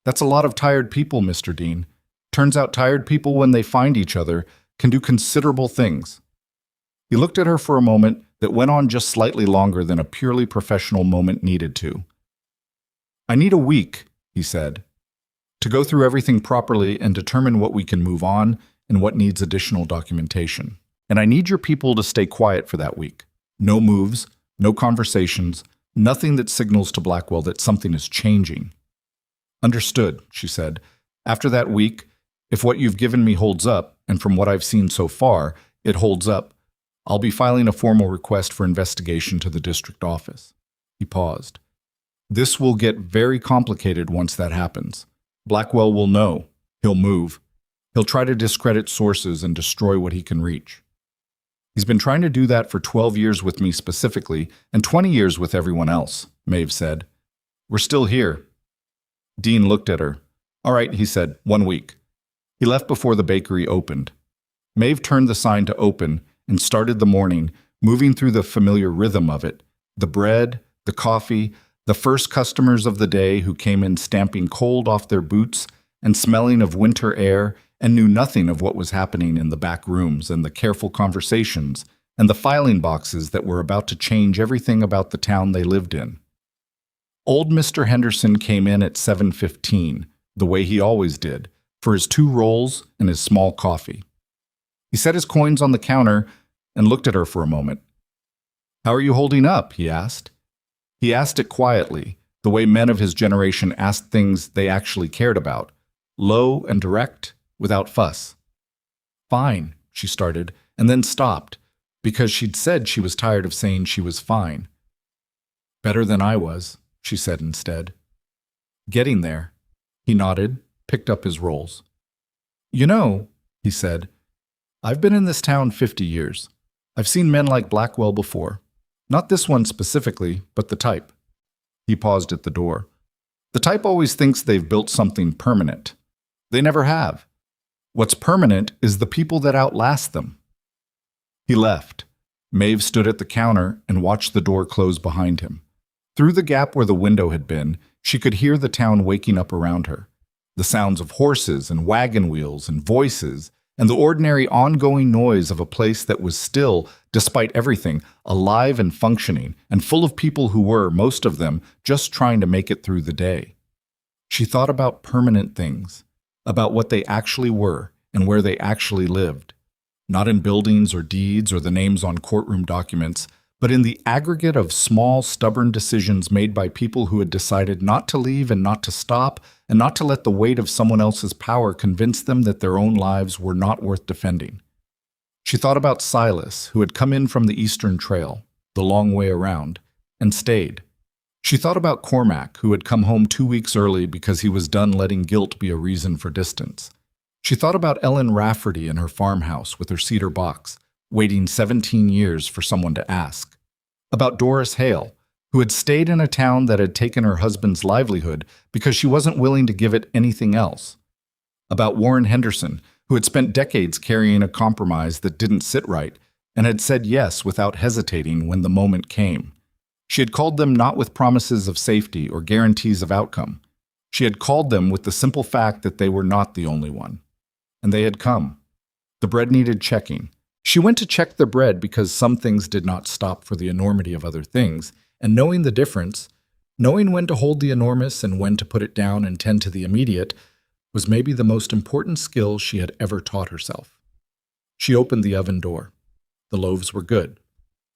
"That's a lot of tired people, Mr. Dean. Turns out tired people, when they find each other, can do considerable things." He looked at her for a moment that went on just slightly longer than a purely professional moment needed to. "I need a week," he said, "to go through everything properly and determine what we can move on and what needs additional documentation. And I need your people to stay quiet for that week. No moves, no conversations, nothing that signals to Blackwell that something is changing." "Understood," she said. "After that week, if what you've given me holds up, and from what I've seen so far, it holds up, I'll be filing a formal request for investigation to the district office." He paused. "This will get very complicated once that happens. Blackwell will know. He'll move. He'll try to discredit sources and destroy what he can reach. He's been trying to do that for 12 years with me specifically, and 20 years with everyone else," Maeve said. "We're still here." Dean looked at her. "All right," he said, 1 week. He left before the bakery opened. Maeve turned the sign to open and started the morning, moving through the familiar rhythm of it. The bread, the coffee, the first customers of the day who came in stamping cold off their boots and smelling of winter air and knew nothing of what was happening in the back rooms and the careful conversations and the filing boxes that were about to change everything about the town they lived in. Old Mr. Henderson came in at 7:15, the way he always did, for his 2 rolls and his small coffee. He set his coins on the counter and looked at her for a moment. "How are you holding up?" he asked. He asked it quietly, the way men of his generation asked things they actually cared about, low and direct, without fuss. "Fine," she started, and then stopped, because she'd said she was tired of saying she was fine. "Better than I was," she said instead. "Getting there." He nodded, picked up his rolls. "You know," he said, "I've been in this town 50 years. I've seen men like Blackwell before. Not this one specifically, but the type." He paused at the door. "The type always thinks they've built something permanent. They never have. What's permanent is the people that outlast them." He left. Maeve stood at the counter and watched the door close behind him. Through the gap where the window had been, she could hear the town waking up around her. The sounds of horses and wagon wheels and voices, and the ordinary ongoing noise of a place that was still, despite everything, alive and functioning, and full of people who were, most of them, just trying to make it through the day. She thought about permanent things, about what they actually were and where they actually lived. Not in buildings or deeds or the names on courtroom documents, but in the aggregate of small, stubborn decisions made by people who had decided not to leave and not to stop, and not to let the weight of someone else's power convince them that their own lives were not worth defending. She thought about Silas, who had come in from the Eastern Trail, the long way around, and stayed. She thought about Cormac, who had come home 2 weeks early because he was done letting guilt be a reason for distance. She thought about Ellen Rafferty in her farmhouse with her cedar box, waiting 17 years for someone to ask. About Doris Hale, who had stayed in a town that had taken her husband's livelihood because she wasn't willing to give it anything else. About Warren Henderson, who had spent decades carrying a compromise that didn't sit right and had said yes without hesitating when the moment came. She had called them not with promises of safety or guarantees of outcome. She had called them with the simple fact that they were not the only one. And they had come. The bread needed checking. She went to check the bread because some things did not stop for the enormity of other things, and knowing the difference, knowing when to hold the enormous and when to put it down and tend to the immediate, was maybe the most important skill she had ever taught herself. She opened the oven door. The loaves were good,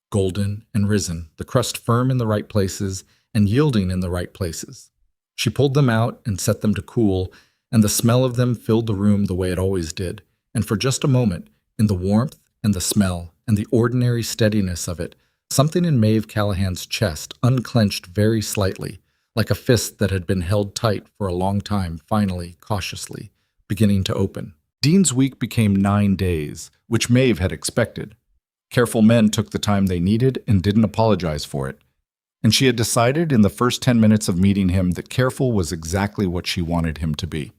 golden and risen, the crust firm in the right places and yielding in the right places. She pulled them out and set them to cool, and the smell of them filled the room the way it always did, and for just a moment, in the warmth and the smell and the ordinary steadiness of it, something in Maeve Callahan's chest unclenched very slightly, like a fist that had been held tight for a long time, finally, cautiously, beginning to open. Dean's week became 9 days, which Maeve had expected. Careful men took the time they needed and didn't apologize for it. And she had decided in the first 10 minutes of meeting him that careful was exactly what she wanted him to be.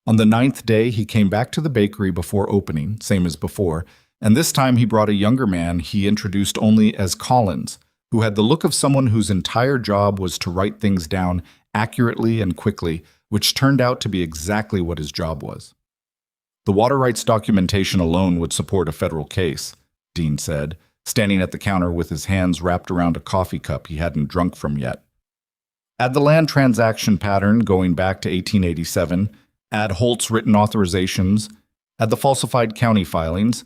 On the 9th day, he came back to the bakery before opening, same as before, and this time he brought a younger man he introduced only as Collins, who had the look of someone whose entire job was to write things down accurately and quickly, which turned out to be exactly what his job was. The water rights documentation alone would support a federal case, Dean said, standing at the counter with his hands wrapped around a coffee cup he hadn't drunk from yet. Add the land transaction pattern going back to 1887, add Holt's written authorizations, add the falsified county filings.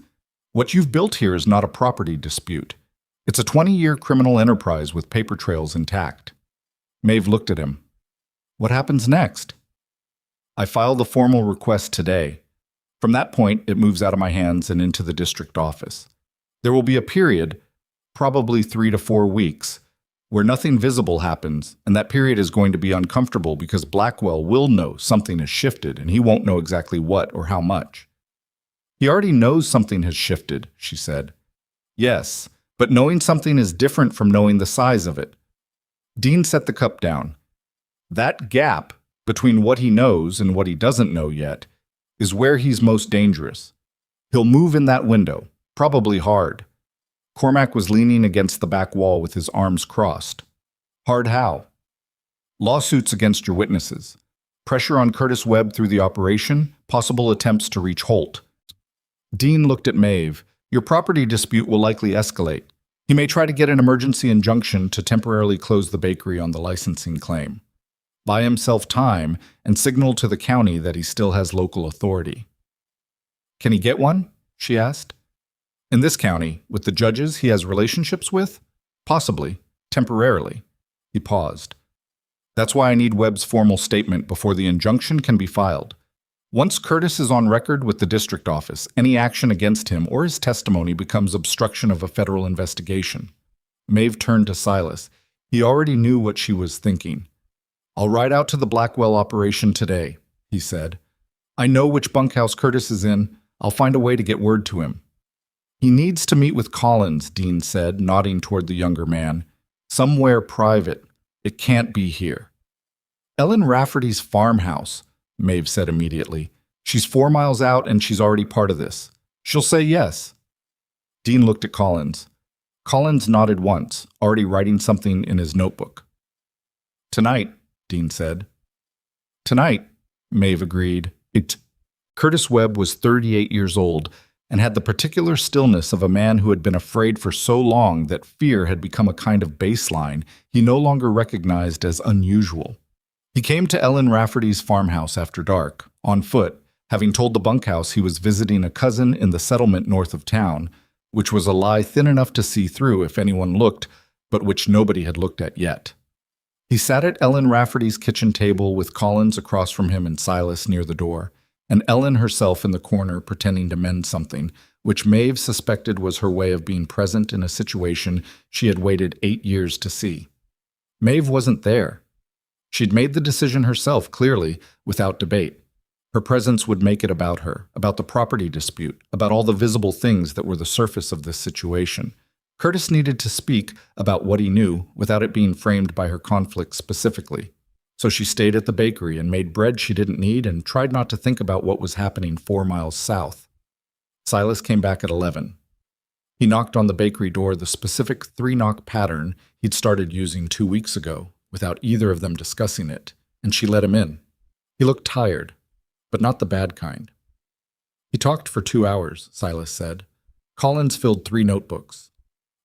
What you've built here is not a property dispute. It's a 20-year criminal enterprise with paper trails intact. Maeve looked at him. What happens next? I file the formal request today. From that point, it moves out of my hands and into the district office. There will be a period, probably 3 to 4 weeks, where nothing visible happens, and that period is going to be uncomfortable because Blackwell will know something has shifted, and he won't know exactly what or how much. He already knows something has shifted, she said. Yes, but knowing something is different from knowing the size of it. Dean set the cup down. That gap between what he knows and what he doesn't know yet is where he's most dangerous. He'll move in that window, probably hard. Cormac was leaning against the back wall with his arms crossed. Hard how? Lawsuits against your witnesses. Pressure on Curtis Webb through the operation, possible attempts to reach Holt. Dean looked at Maeve. Your property dispute will likely escalate. He may try to get an emergency injunction to temporarily close the bakery on the licensing claim. Buy himself time and signal to the county that he still has local authority. Can he get one? She asked. In this county, with the judges he has relationships with? Possibly, temporarily. He paused. That's why I need Webb's formal statement before the injunction can be filed. Once Curtis is on record with the district office, any action against him or his testimony becomes obstruction of a federal investigation. Maeve turned to Silas. He already knew what she was thinking. I'll ride out to the Blackwell operation today, he said. I know which bunkhouse Curtis is in. I'll find a way to get word to him. He needs to meet with Collins, Dean said, nodding toward the younger man. Somewhere private. It can't be here. Ellen Rafferty's farmhouse, Maeve said immediately. She's 4 miles out and she's already part of this. She'll say yes. Dean looked at Collins. Collins nodded once, already writing something in his notebook. Tonight, Dean said. Tonight, Maeve agreed. Curtis Webb was 38 years old and had the particular stillness of a man who had been afraid for so long that fear had become a kind of baseline he no longer recognized as unusual. He came to Ellen Rafferty's farmhouse after dark, on foot, having told the bunkhouse he was visiting a cousin in the settlement north of town, which was a lie thin enough to see through if anyone looked, but which nobody had looked at yet. He sat at Ellen Rafferty's kitchen table with Collins across from him and Silas near the door, and Ellen herself in the corner pretending to mend something, which Maeve suspected was her way of being present in a situation she had waited 8 years to see. Maeve wasn't there. She'd made the decision herself, clearly, without debate. Her presence would make it about her, about the property dispute, about all the visible things that were the surface of this situation. Curtis needed to speak about what he knew without it being framed by her conflict specifically. So she stayed at the bakery and made bread she didn't need and tried not to think about what was happening 4 miles south. Silas came back at 11. He knocked on the bakery door the specific 3-knock pattern he'd started using 2 weeks ago, without either of them discussing it, and she let him in. He looked tired, but not the bad kind. He talked for 2 hours, Silas said. Collins filled 3 notebooks.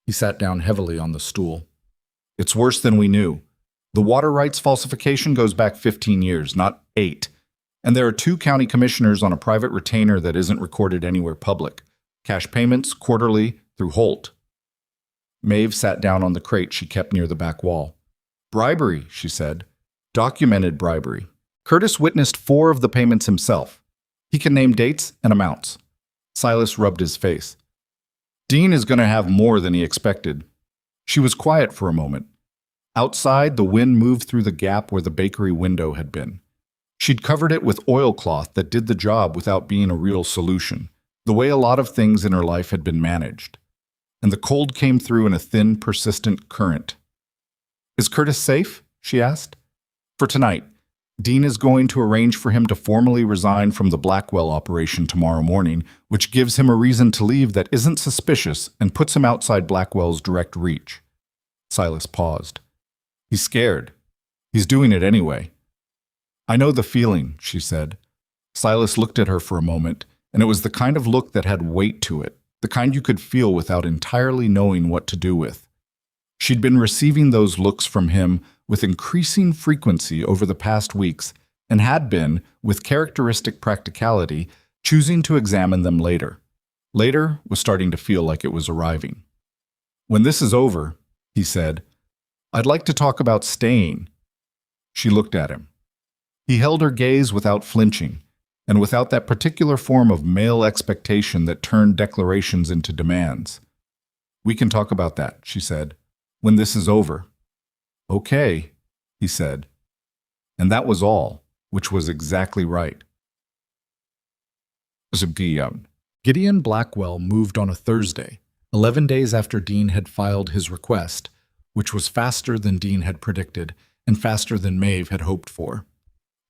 He sat down heavily on the stool. It's worse than we knew. The water rights falsification goes back 15 years, not 8. And there are 2 county commissioners on a private retainer that isn't recorded anywhere public. Cash payments, quarterly, through Holt. Maeve sat down on the crate she kept near the back wall. Bribery, she said. Documented bribery. Curtis witnessed 4 of the payments himself. He can name dates and amounts. Silas rubbed his face. Dean is going to have more than he expected. She was quiet for a moment. Outside, the wind moved through the gap where the bakery window had been. She'd covered it with oilcloth that did the job without being a real solution, the way a lot of things in her life had been managed. And the cold came through in a thin, persistent current. Is Curtis safe? She asked. For tonight. Dean is going to arrange for him to formally resign from the Blackwell operation tomorrow morning, which gives him a reason to leave that isn't suspicious and puts him outside Blackwell's direct reach. Silas paused. He's scared. He's doing it anyway. I know the feeling, she said. Silas looked at her for a moment, and it was the kind of look that had weight to it, the kind you could feel without entirely knowing what to do with. She'd been receiving those looks from him with increasing frequency over the past weeks and had been, with characteristic practicality, choosing to examine them later. Later was starting to feel like it was arriving. When this is over, he said, I'd like to talk about staying. She looked at him. He held her gaze without flinching, and without that particular form of male expectation that turned declarations into demands. We can talk about that, she said, when this is over. Okay, he said. And that was all, which was exactly right. Gideon Blackwell moved on a Thursday, 11 days after Dean had filed his request, which was faster than Dean had predicted and faster than Maeve had hoped for.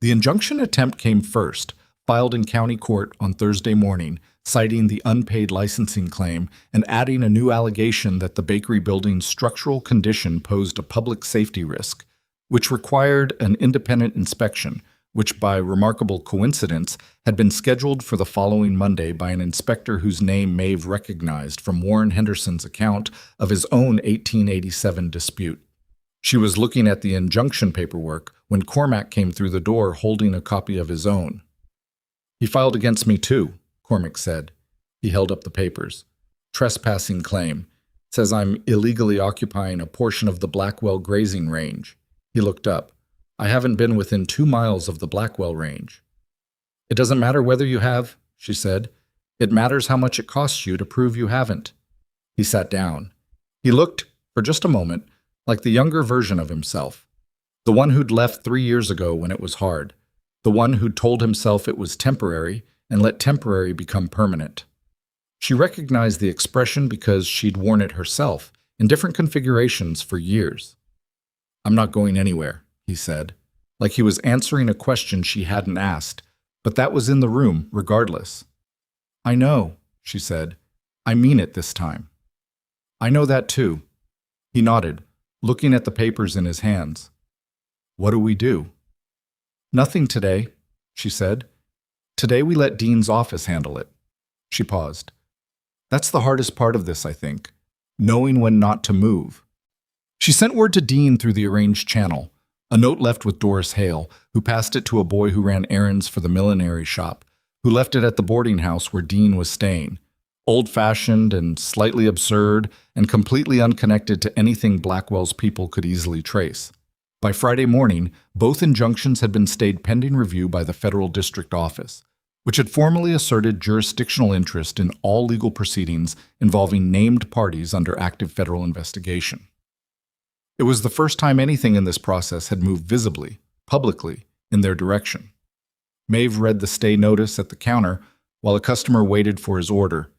The injunction attempt came first, filed in county court on Thursday morning, citing the unpaid licensing claim and adding a new allegation that the bakery building's structural condition posed a public safety risk, which required an independent inspection, which by remarkable coincidence had been scheduled for the following Monday by an inspector whose name Maeve recognized from Warren Henderson's account of his own 1887 dispute. She was looking at the injunction paperwork when Cormac came through the door holding a copy of his own. He filed against me too, Cormac said. He held up the papers. Trespassing claim. Says I'm illegally occupying a portion of the Blackwell grazing range. He looked up. I haven't been within 2 miles of the Blackwell range. It doesn't matter whether you have, she said. It matters how much it costs you to prove you haven't. He sat down. He looked, for just a moment, like the younger version of himself. The one who'd left 3 years ago when it was hard. The one who'd told himself it was temporary and let temporary become permanent. She recognized the expression because she'd worn it herself, in different configurations for years. I'm not going anywhere, he said, like he was answering a question she hadn't asked, but that was in the room regardless. I know, she said. I mean it this time. I know that too. He nodded, looking at the papers in his hands. What do we do? Nothing today, she said. Today we let Dean's office handle it. She paused. That's the hardest part of this, I think, knowing when not to move. She sent word to Dean through the arranged channel, a note left with Doris Hale, who passed it to a boy who ran errands for the millinery shop, who left it at the boarding house where Dean was staying, old-fashioned and slightly absurd and completely unconnected to anything Blackwell's people could easily trace. By Friday morning, both injunctions had been stayed pending review by the federal district office, which had formally asserted jurisdictional interest in all legal proceedings involving named parties under active federal investigation. It was the first time anything in this process had moved visibly, publicly, in their direction. Maeve read the stay notice at the counter while a customer waited for his order,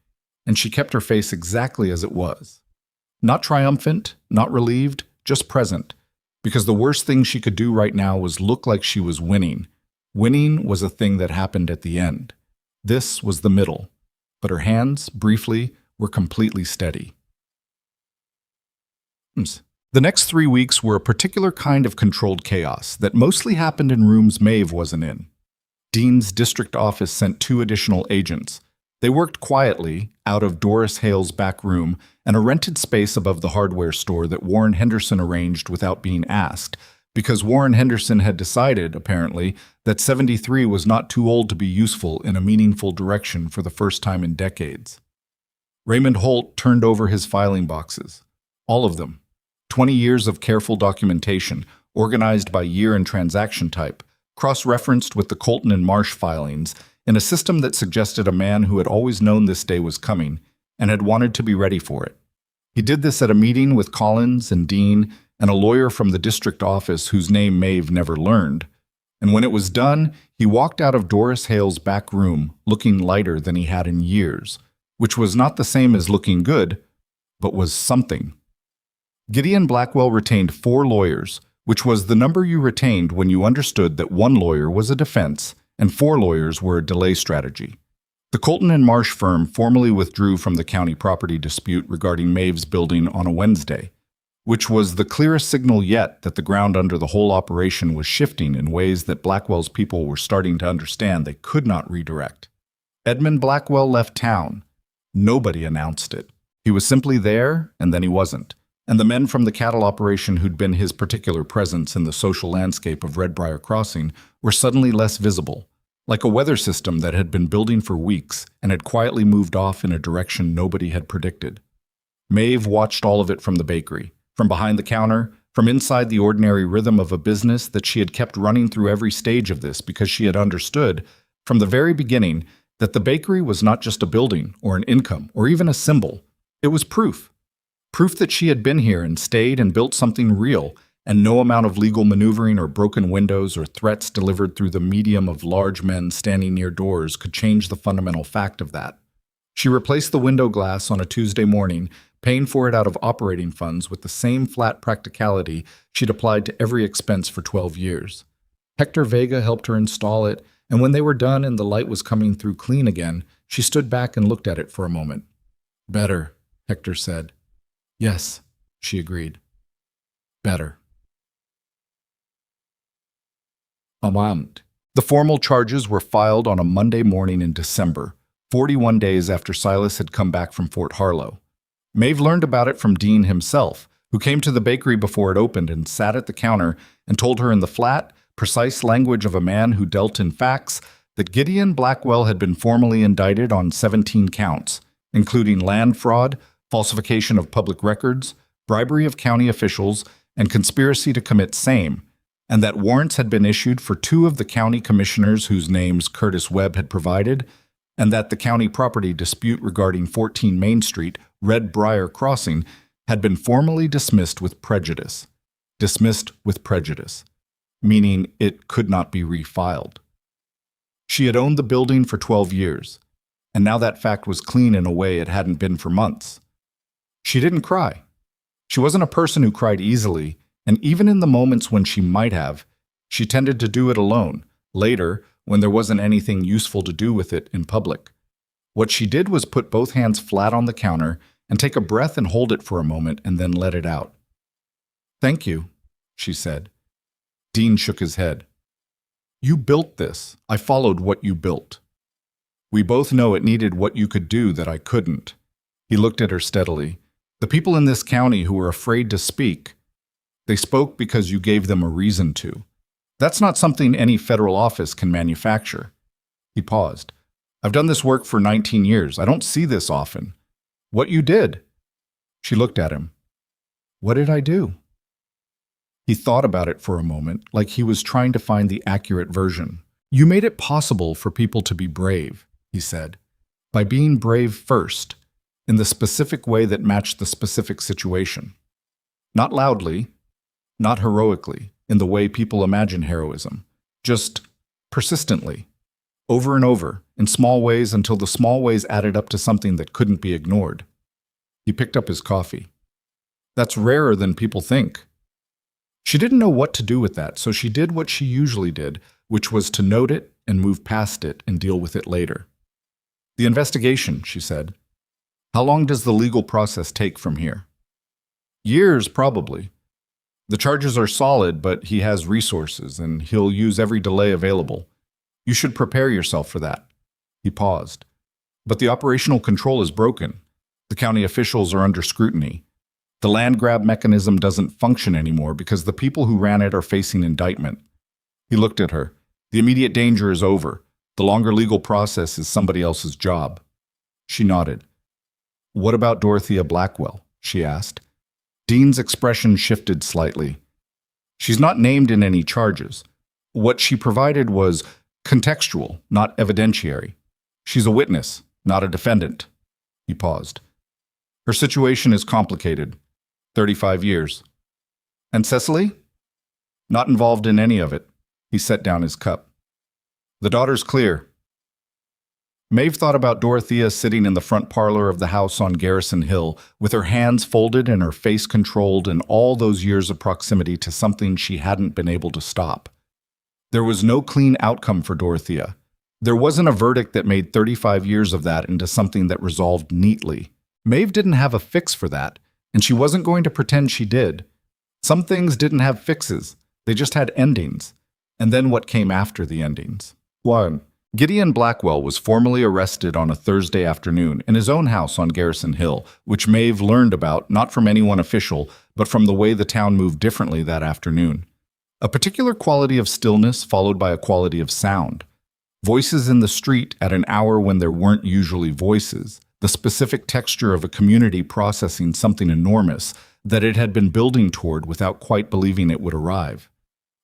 and she kept her face exactly as it was. Not triumphant, not relieved, just present, because the worst thing she could do right now was look like she was winning. Winning was a thing that happened at the end. This was the middle, but her hands, briefly, were completely steady. The next 3 weeks were a particular kind of controlled chaos that mostly happened in rooms Maeve wasn't in. Dean's district office sent 2 additional agents. They worked quietly out of Doris Hale's back room and a rented space above the hardware store that Warren Henderson arranged without being asked, because Warren Henderson had decided, apparently, that 73 was not too old to be useful in a meaningful direction for the first time in decades. Raymond Holt turned over his filing boxes. All of them. 20 years of careful documentation, organized by year and transaction type, cross-referenced with the Colton and Marsh filings, in a system that suggested a man who had always known this day was coming and had wanted to be ready for it. He did this at a meeting with Collins and Dean and a lawyer from the district office whose name Maeve never learned. And when it was done, he walked out of Doris Hale's back room looking lighter than he had in years, which was not the same as looking good, but was something. Gideon Blackwell retained 4 lawyers, which was the number you retained when you understood that 1 lawyer was a defense and 4 lawyers were a delay strategy. The Colton and Marsh firm formally withdrew from the county property dispute regarding Maeve's building on a Wednesday, which was the clearest signal yet that the ground under the whole operation was shifting in ways that Blackwell's people were starting to understand they could not redirect. Edmund Blackwell left town. Nobody announced it. He was simply there, and then he wasn't. And the men from the cattle operation who'd been his particular presence in the social landscape of Redbriar Crossing were suddenly less visible, like a weather system that had been building for weeks and had quietly moved off in a direction nobody had predicted. Maeve watched all of it from the bakery, from behind the counter, from inside the ordinary rhythm of a business that she had kept running through every stage of this because she had understood, from the very beginning, that the bakery was not just a building or an income or even a symbol. It was proof. Proof that she had been here and stayed and built something real, and no amount of legal maneuvering or broken windows or threats delivered through the medium of large men standing near doors could change the fundamental fact of that. She replaced the window glass on a Tuesday morning, paying for it out of operating funds with the same flat practicality she'd applied to every expense for 12 years. Hector Vega helped her install it, and when they were done and the light was coming through clean again, she stood back and looked at it for a moment. "Better," Hector said. "Yes," she agreed. "Better." The formal charges were filed on a Monday morning in December, 41 days after Silas had come back from Fort Harlow. Maeve learned about it from Dean himself, who came to the bakery before it opened and sat at the counter and told her in the flat, precise language of a man who dealt in facts that Gideon Blackwell had been formally indicted on 17 counts, including land fraud, falsification of public records, bribery of county officials, and conspiracy to commit same, and that warrants had been issued for 2 of the county commissioners whose names Curtis Webb had provided, and that the county property dispute regarding 14 Main Street, Red Briar Crossing, had been formally dismissed with prejudice. Dismissed with prejudice, meaning it could not be refiled. She had owned the building for 12 years, and now that fact was clean in a way it hadn't been for months. She didn't cry. She wasn't a person who cried easily, and even in the moments when she might have, she tended to do it alone, later, when there wasn't anything useful to do with it in public. What she did was put both hands flat on the counter and take a breath and hold it for a moment and then let it out. "Thank you," she said. Dean shook his head. "You built this. I followed what you built. We both know it needed what you could do that I couldn't." He looked at her steadily. "The people in this county who were afraid to speak, they spoke because you gave them a reason to. That's not something any federal office can manufacture." He paused. "I've done this work for 19 years. I don't see this often. What you did." She looked at him. "What did I do?" He thought about it for a moment, like he was trying to find the accurate version. "You made it possible for people to be brave," he said, "by being brave first, in the specific way that matched the specific situation. Not loudly, not heroically, in the way people imagine heroism, just persistently, over and over, in small ways until the small ways added up to something that couldn't be ignored." He picked up his coffee. "That's rarer than people think." She didn't know what to do with that, so she did what she usually did, which was to note it and move past it and deal with it later. "The investigation," she said. "How long does the legal process take from here?" "Years, probably. The charges are solid, but he has resources, and he'll use every delay available. You should prepare yourself for that." He paused. "But the operational control is broken. The county officials are under scrutiny. The land grab mechanism doesn't function anymore because the people who ran it are facing indictment." He looked at her. "The immediate danger is over. The longer legal process is somebody else's job." She nodded. "What about Dorothea Blackwell?" she asked. Dean's expression shifted slightly. "She's not named in any charges. What she provided was contextual, not evidentiary. She's a witness, not a defendant." He paused. "Her situation is complicated. 35 years. And Cecily?" "Not involved in any of it." He set down his cup. "The daughter's clear." Maeve thought about Dorothea sitting in the front parlor of the house on Garrison Hill, with her hands folded and her face controlled, and all those years of proximity to something she hadn't been able to stop. There was no clean outcome for Dorothea. There wasn't a verdict that made 35 years of that into something that resolved neatly. Maeve didn't have a fix for that, and she wasn't going to pretend she did. Some things didn't have fixes. They just had endings. And then what came after the endings? 1. Gideon Blackwell was formally arrested on a Thursday afternoon in his own house on Garrison Hill, which Maeve learned about not from anyone official, but from the way the town moved differently that afternoon. A particular quality of stillness followed by a quality of sound. Voices in the street at an hour when there weren't usually voices. The specific texture of a community processing something enormous that it had been building toward without quite believing it would arrive.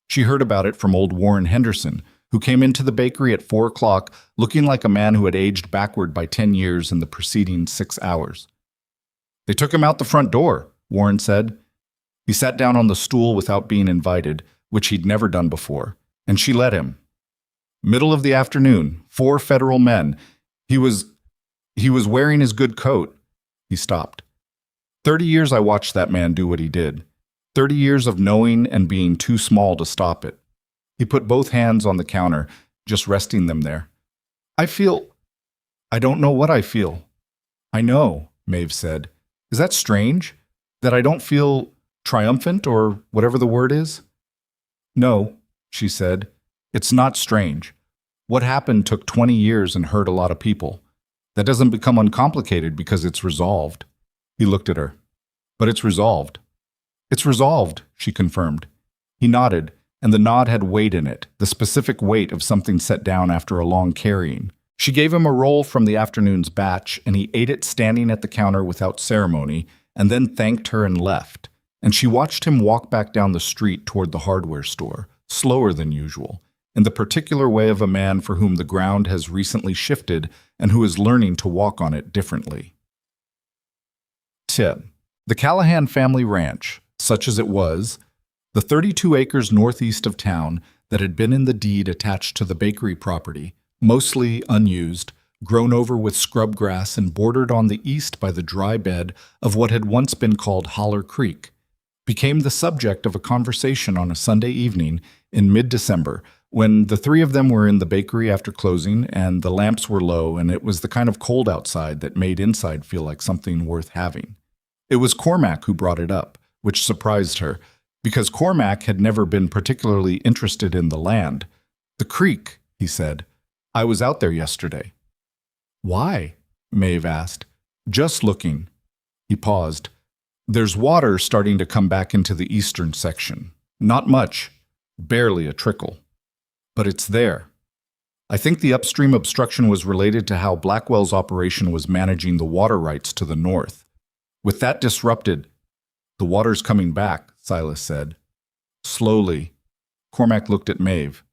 She heard about it from old Warren Henderson, who came into the bakery at 4 o'clock looking like a man who had aged backward by 10 years in the preceding 6 hours. "They took him out the front door," Warren said. He sat down on the stool without being invited, which he'd never done before, and she let him. Middle of the afternoon, 4 federal men. He was wearing his good coat. He stopped. 30 years I watched that man do what he did. 30 years of knowing and being too small to stop it. He put both hands on the counter, just resting them there. I don't know what I feel." "I know," Maeve said. "Is that strange? That I don't feel triumphant or whatever the word is?" "No," she said. "It's not strange. What happened took 20 years and hurt a lot of people. That doesn't become uncomplicated because it's resolved." He looked at her. "But it's resolved." "It's resolved," she confirmed. He nodded, and the nod had weight in it, the specific weight of something set down after a long carrying. She gave him a roll from the afternoon's batch, and he ate it standing at the counter without ceremony, and then thanked her and left. And she watched him walk back down the street toward the hardware store, slower than usual, in the particular way of a man for whom the ground has recently shifted and who is learning to walk on it differently. Tip. The Callahan family ranch, such as it was, the 32 acres northeast of town that had been in the deed attached to the bakery property, mostly unused, grown over with scrub grass and bordered on the east by the dry bed of what had once been called Holler Creek, became the subject of a conversation on a Sunday evening in mid-December when the three of them were in the bakery after closing and the lamps were low and it was the kind of cold outside that made inside feel like something worth having. It was Cormac who brought it up, which surprised her, because Cormac had never been particularly interested in the land. "The creek," he said. "I was out there yesterday." "Why?" Maeve asked. "Just looking." He paused. "There's water starting to come back into the eastern section. Not much, barely a trickle. But it's there. I think the upstream obstruction was related to how Blackwell's operation was managing the water rights to the north. With that disrupted, the water's coming back," Silas said. Slowly. Cormac looked at Maeve.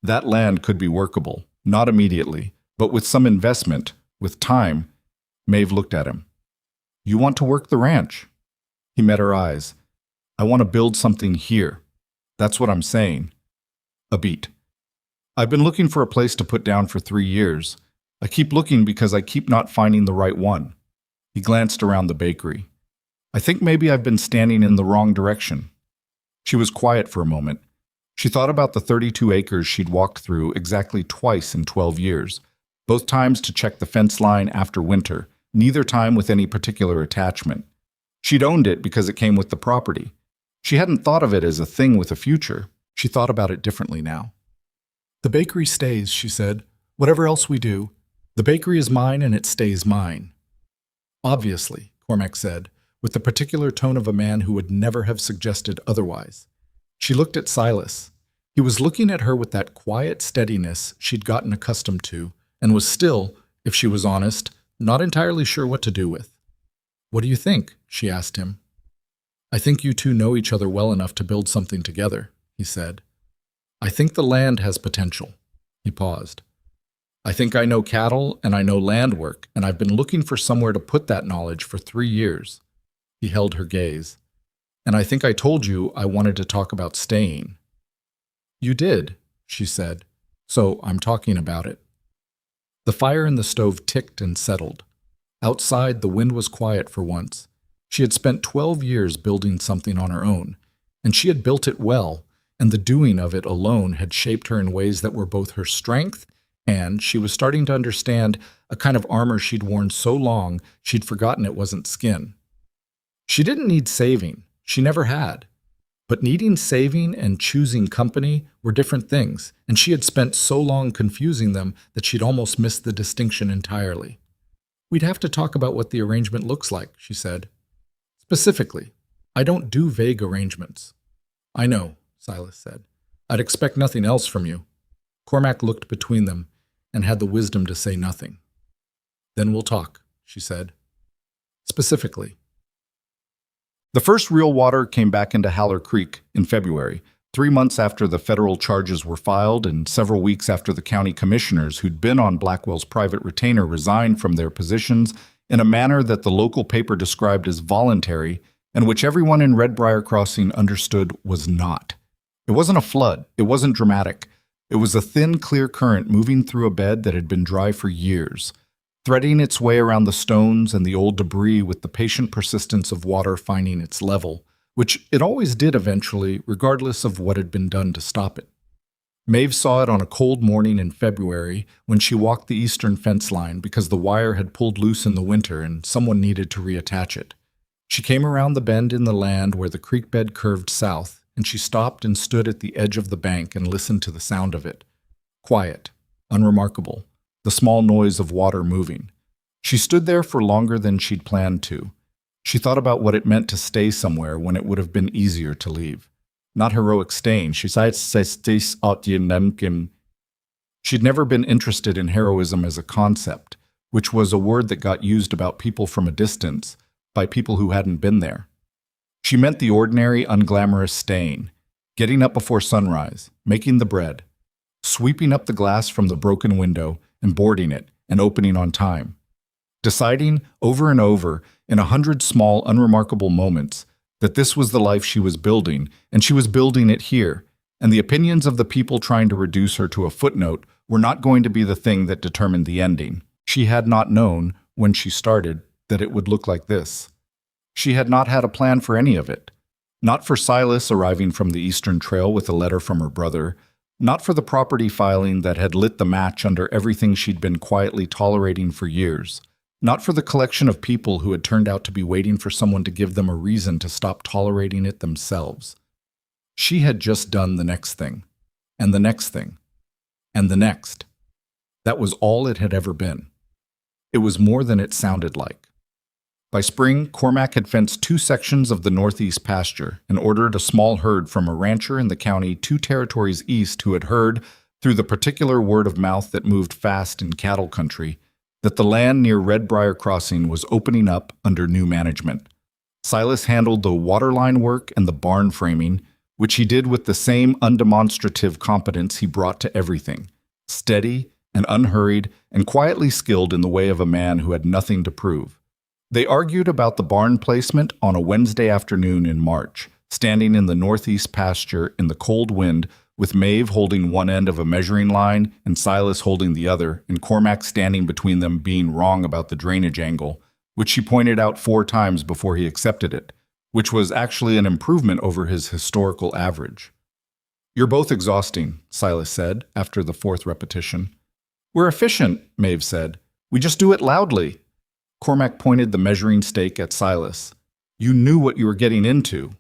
"That land could be workable, not immediately, but with some investment, with time." Maeve looked at him. "You want to work the ranch?" He met her eyes. "I want to build something here. That's what I'm saying." A beat. "I've been looking for a place to put down for 3 years. I keep looking because I keep not finding the right one." He glanced around the bakery. "I think maybe I've been standing in the wrong direction." She was quiet for a moment. She thought about the 32 acres she'd walked through exactly twice in 12 years, both times to check the fence line after winter, neither time with any particular attachment. She'd owned it because it came with the property. She hadn't thought of it as a thing with a future. She thought about it differently now. "The bakery stays," she said. "Whatever else we do, the bakery is mine and it stays mine." "Obviously," Cormac said, with the particular tone of a man who would never have suggested otherwise. She looked at Silas. He was looking at her with that quiet steadiness she'd gotten accustomed to, and was still, if she was honest, not entirely sure what to do with. "What do you think?" she asked him. "I think you two know each other well enough to build something together," he said. "I think the land has potential." He paused. "I think I know cattle and I know land work, and I've been looking for somewhere to put that knowledge for 3 years. He held her gaze. "And I think I told you I wanted to talk about staying." "You did," she said, "so I'm talking about it." The fire in the stove ticked and settled. Outside, the wind was quiet for once. She had spent 12 years building something on her own, and she had built it well, and the doing of it alone had shaped her in ways that were both her strength and, she was starting to understand, a kind of armor she'd worn so long she'd forgotten it wasn't skin. She didn't need saving. She never had. But needing saving and choosing company were different things, and she had spent so long confusing them that she'd almost missed the distinction entirely. "We'd have to talk about what the arrangement looks like," she said. "Specifically, I don't do vague arrangements." "I know," Silas said. "I'd expect nothing else from you." Cormac looked between them and had the wisdom to say nothing. "Then we'll talk," she said. "Specifically." The first real water came back into Holler Creek in February, 3 months after the federal charges were filed and several weeks after the county commissioners who'd been on Blackwell's private retainer resigned from their positions in a manner that the local paper described as voluntary and which everyone in Red Briar Crossing understood was not. It wasn't a flood. It wasn't dramatic. It was a thin, clear current moving through a bed that had been dry for years, threading its way around the stones and the old debris with the patient persistence of water finding its level, which it always did eventually, regardless of what had been done to stop it. Maeve saw it on a cold morning in February when she walked the eastern fence line because the wire had pulled loose in the winter and someone needed to reattach it. She came around the bend in the land where the creek bed curved south, and she stopped and stood at the edge of the bank and listened to the sound of it. Quiet, unremarkable. The small noise of water moving. She stood there for longer than she'd planned to. She thought about what it meant to stay somewhere when it would have been easier to leave. Not heroic staying. She said, She'd never been interested in heroism as a concept, which was a word that got used about people from a distance, by people who hadn't been there. She meant the ordinary, unglamorous staying, getting up before sunrise, making the bread, sweeping up the glass from the broken window and boarding it and opening on time, deciding over and over in 100 small, unremarkable moments that this was the life she was building, and she was building it here, and the opinions of the people trying to reduce her to a footnote were not going to be the thing that determined the ending. She had not known, when she started, that it would look like this. She had not had a plan for any of it. Not for Silas arriving from the Eastern Trail with a letter from her brother, not for the property filing that had lit the match under everything she'd been quietly tolerating for years, not for the collection of people who had turned out to be waiting for someone to give them a reason to stop tolerating it themselves. She had just done the next thing, and the next thing, and the next. That was all it had ever been. It was more than it sounded like. By spring, Cormac had fenced 2 sections of the northeast pasture and ordered a small herd from a rancher in the county 2 territories east who had heard, through the particular word of mouth that moved fast in cattle country, that the land near Red Briar Crossing was opening up under new management. Silas handled the waterline work and the barn framing, which he did with the same undemonstrative competence he brought to everything, steady and unhurried and quietly skilled in the way of a man who had nothing to prove. They argued about the barn placement on a Wednesday afternoon in March, standing in the northeast pasture in the cold wind, with Maeve holding one end of a measuring line and Silas holding the other, and Cormac standing between them being wrong about the drainage angle, which she pointed out 4 times before he accepted it, which was actually an improvement over his historical average. "You're both exhausting," Silas said, after the 4th repetition. "We're efficient," Maeve said. "We just do it loudly." Cormac pointed the measuring stake at Silas. "You knew what you were getting into."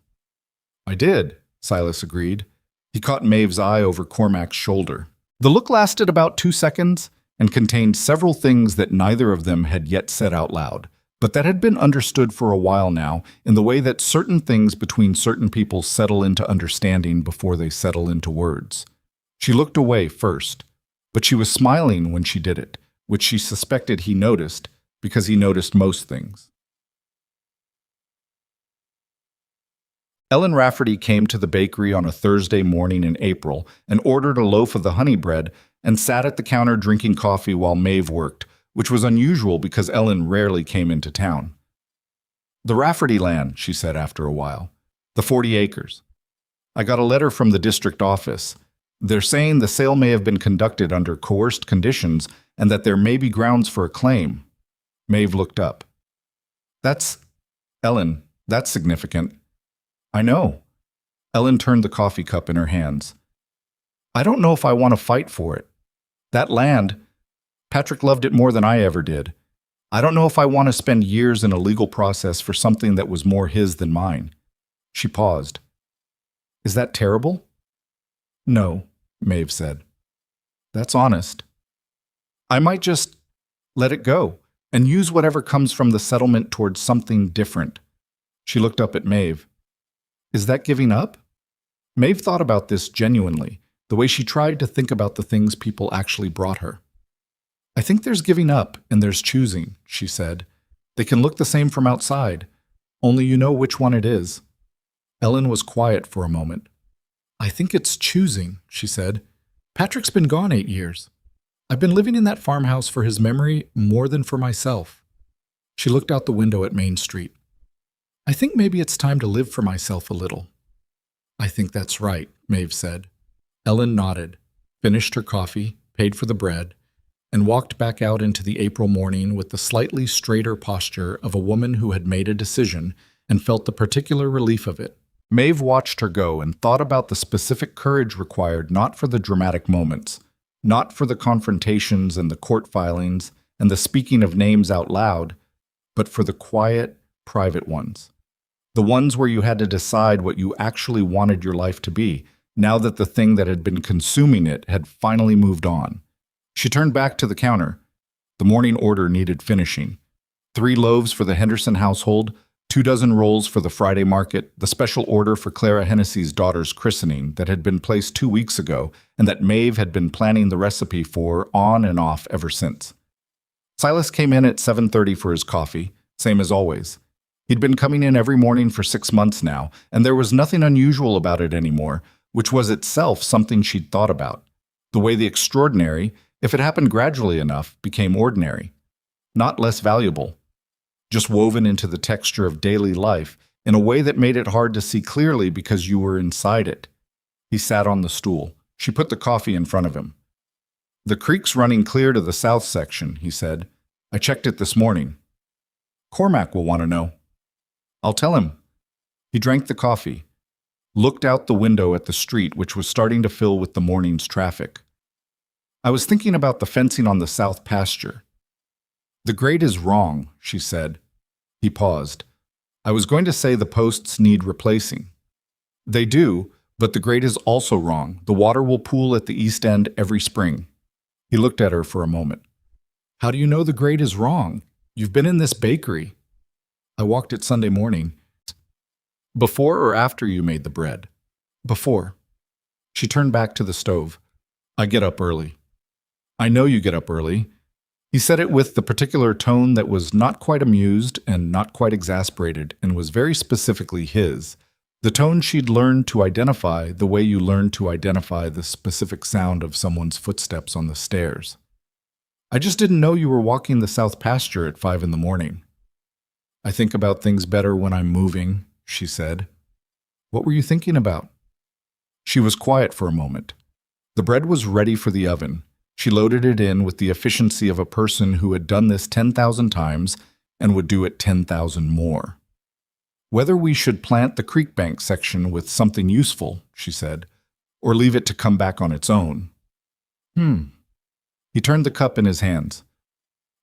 "I did," Silas agreed. He caught Maeve's eye over Cormac's shoulder. The look lasted about 2 seconds and contained several things that neither of them had yet said out loud, but that had been understood for a while now in the way that certain things between certain people settle into understanding before they settle into words. She looked away first, but she was smiling when she did it, which she suspected he noticed, because he noticed most things. Ellen Rafferty came to the bakery on a Thursday morning in April and ordered a loaf of the honey bread and sat at the counter drinking coffee while Maeve worked, which was unusual because Ellen rarely came into town. "The Rafferty land," she said after a while. "The 40 acres. I got a letter from the district office. They're saying the sale may have been conducted under coerced conditions and that there may be grounds for a claim." Maeve looked up. Ellen, that's significant." "I know." Ellen turned the coffee cup in her hands. "I don't know if I want to fight for it. That land, Patrick loved it more than I ever did. I don't know if I want to spend years in a legal process for something that was more his than mine." She paused. "Is that terrible?" "No," Maeve said. "That's honest. I might just let it go and use whatever comes from the settlement towards something different." She looked up at Maeve. "Is that giving up?" Maeve thought about this genuinely, the way she tried to think about the things people actually brought her. "I think there's giving up and there's choosing," she said. "They can look the same from outside, only you know which one it is." Ellen was quiet for a moment. "I think it's choosing," she said. "Patrick's been gone 8 years. I've been living in that farmhouse for his memory more than for myself." She looked out the window at Main Street. "I think maybe it's time to live for myself a little." "I think that's right," Maeve said. Ellen nodded, finished her coffee, paid for the bread, and walked back out into the April morning with the slightly straighter posture of a woman who had made a decision and felt the particular relief of it. Maeve watched her go and thought about the specific courage required not for the dramatic moments, not for the confrontations and the court filings and the speaking of names out loud, but for the quiet, private ones. The ones where you had to decide what you actually wanted your life to be, now that the thing that had been consuming it had finally moved on. She turned back to the counter. The morning order needed finishing. 3 loaves for the Henderson household, 2 dozen rolls for the Friday market, the special order for Clara Hennessy's daughter's christening that had been placed 2 weeks ago and that Maeve had been planning the recipe for on and off ever since. Silas came in at 7:30 for his coffee, same as always. He'd been coming in every morning for 6 months now, and there was nothing unusual about it anymore, which was itself something she'd thought about. The way the extraordinary, if it happened gradually enough, became ordinary. Not less valuable. Just woven into the texture of daily life in a way that made it hard to see clearly because you were inside it. He sat on the stool. She put the coffee in front of him. "The creek's running clear to the south section," he said. "I checked it this morning. Cormac will want to know." "I'll tell him." He drank the coffee, looked out the window at the street, which was starting to fill with the morning's traffic. "I was thinking about the fencing on the south pasture." "The grade is wrong," she said. He paused. "I was going to say the posts need replacing." "They do, but the grade is also wrong. The water will pool at the east end every spring." He looked at her for a moment. "How do you know the grade is wrong? You've been in this bakery." "I walked it Sunday morning." "Before or after you made the bread?" "Before." She turned back to the stove. "I get up early." "I know you get up early." He said it with the particular tone that was not quite amused and not quite exasperated and was very specifically his, the tone she'd learned to identify the way you learn to identify the specific sound of someone's footsteps on the stairs. "I just didn't know you were walking the south pasture at 5 in the morning." "I think about things better when I'm moving," she said. "What were you thinking about?" She was quiet for a moment. The bread was ready for the oven. She loaded it in with the efficiency of a person who had done this 10,000 times and would do it 10,000 more. "Whether we should plant the creek bank section with something useful," she said, "or leave it to come back on its own." He turned the cup in his hands.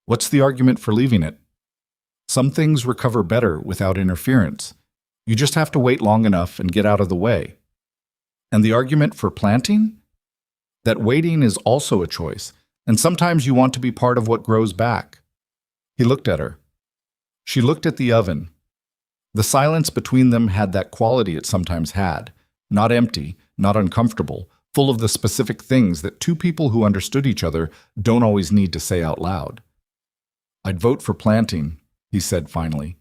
"What's the argument for leaving it?" "Some things recover better without interference. You just have to wait long enough and get out of the way." "And the argument for planting?" "That waiting is also a choice, and sometimes you want to be part of what grows back." He looked at her. She looked at the oven. The silence between them had that quality it sometimes had, not empty, not uncomfortable, full of the specific things that two people who understood each other don't always need to say out loud. "I'd vote for planting," he said finally.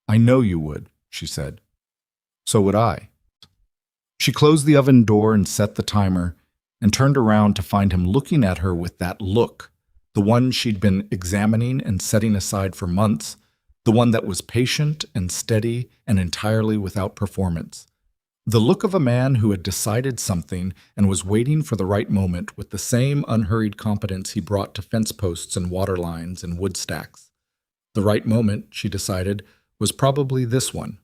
"I know you would," she said. "So would I." She closed the oven door and set the timer, and turned around to find him looking at her with that look, the one she'd been examining and setting aside for months, the one that was patient and steady and entirely without performance. The look of a man who had decided something and was waiting for the right moment with the same unhurried competence he brought to fence posts and water lines and wood stacks. The right moment, she decided, was probably this one.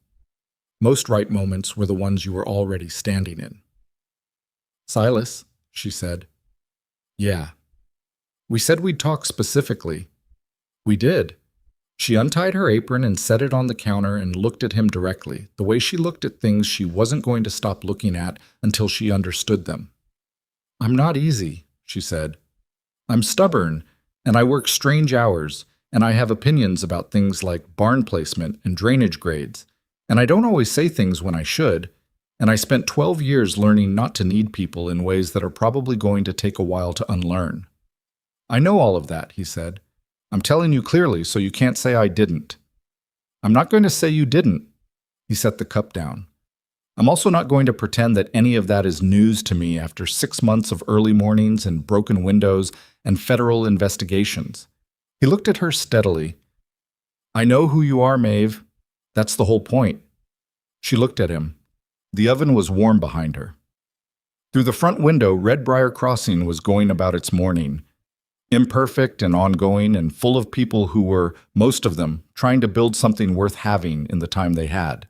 Most right moments were the ones you were already standing in. "Silas," she said. "Yeah." "We said we'd talk specifically." "We did." She untied her apron and set it on the counter and looked at him directly, the way she looked at things she wasn't going to stop looking at until she understood them. "I'm not easy," she said. "I'm stubborn, and I work strange hours, and I have opinions about things like barn placement and drainage grades, and I don't always say things when I should, and I spent 12 years learning not to need people in ways that are probably going to take a while to unlearn." "I know all of that," he said. "I'm telling you clearly so you can't say I didn't." "I'm not going to say you didn't." He set the cup down. "I'm also not going to pretend that any of that is news to me after 6 months of early mornings and broken windows and federal investigations." He looked at her steadily. "I know who you are, Maeve. That's the whole point." She looked at him. The oven was warm behind her. Through the front window, Red Briar Crossing was going about its morning, imperfect and ongoing and full of people who were, most of them, trying to build something worth having in the time they had.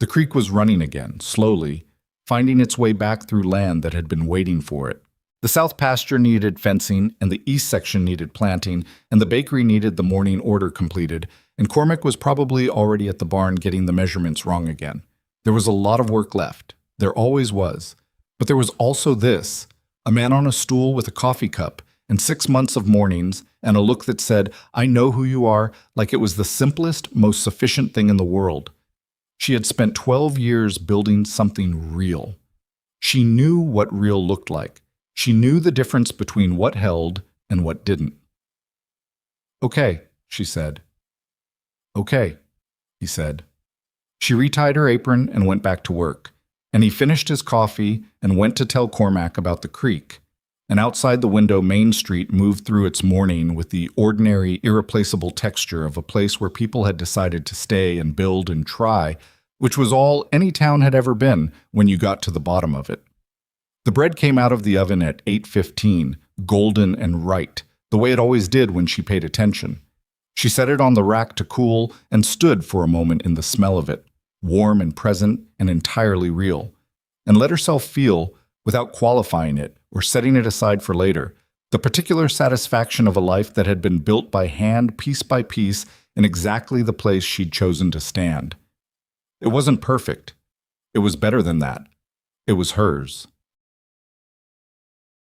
The creek was running again, slowly, finding its way back through land that had been waiting for it. The south pasture needed fencing, and the east section needed planting, and the bakery needed the morning order completed, and Cormac was probably already at the barn getting the measurements wrong again. There was a lot of work left. There always was. But there was also this, a man on a stool with a coffee cup, and 6 months of mornings, and a look that said, "I know who you are," like it was the simplest, most sufficient thing in the world. She had spent 12 years building something real. She knew what real looked like. She knew the difference between what held and what didn't. "Okay," she said. "Okay," he said. She retied her apron and went back to work, and he finished his coffee and went to tell Cormac about the creek. And outside the window, Main Street moved through its morning with the ordinary, irreplaceable texture of a place where people had decided to stay and build and try, which was all any town had ever been when you got to the bottom of it. The bread came out of the oven at 8:15, golden and right, the way it always did when she paid attention. She set it on the rack to cool and stood for a moment in the smell of it, warm and present and entirely real, and let herself feel, without qualifying it or setting it aside for later, the particular satisfaction of a life that had been built by hand piece by piece in exactly the place she'd chosen to stand. It wasn't perfect. It was better than that. It was hers.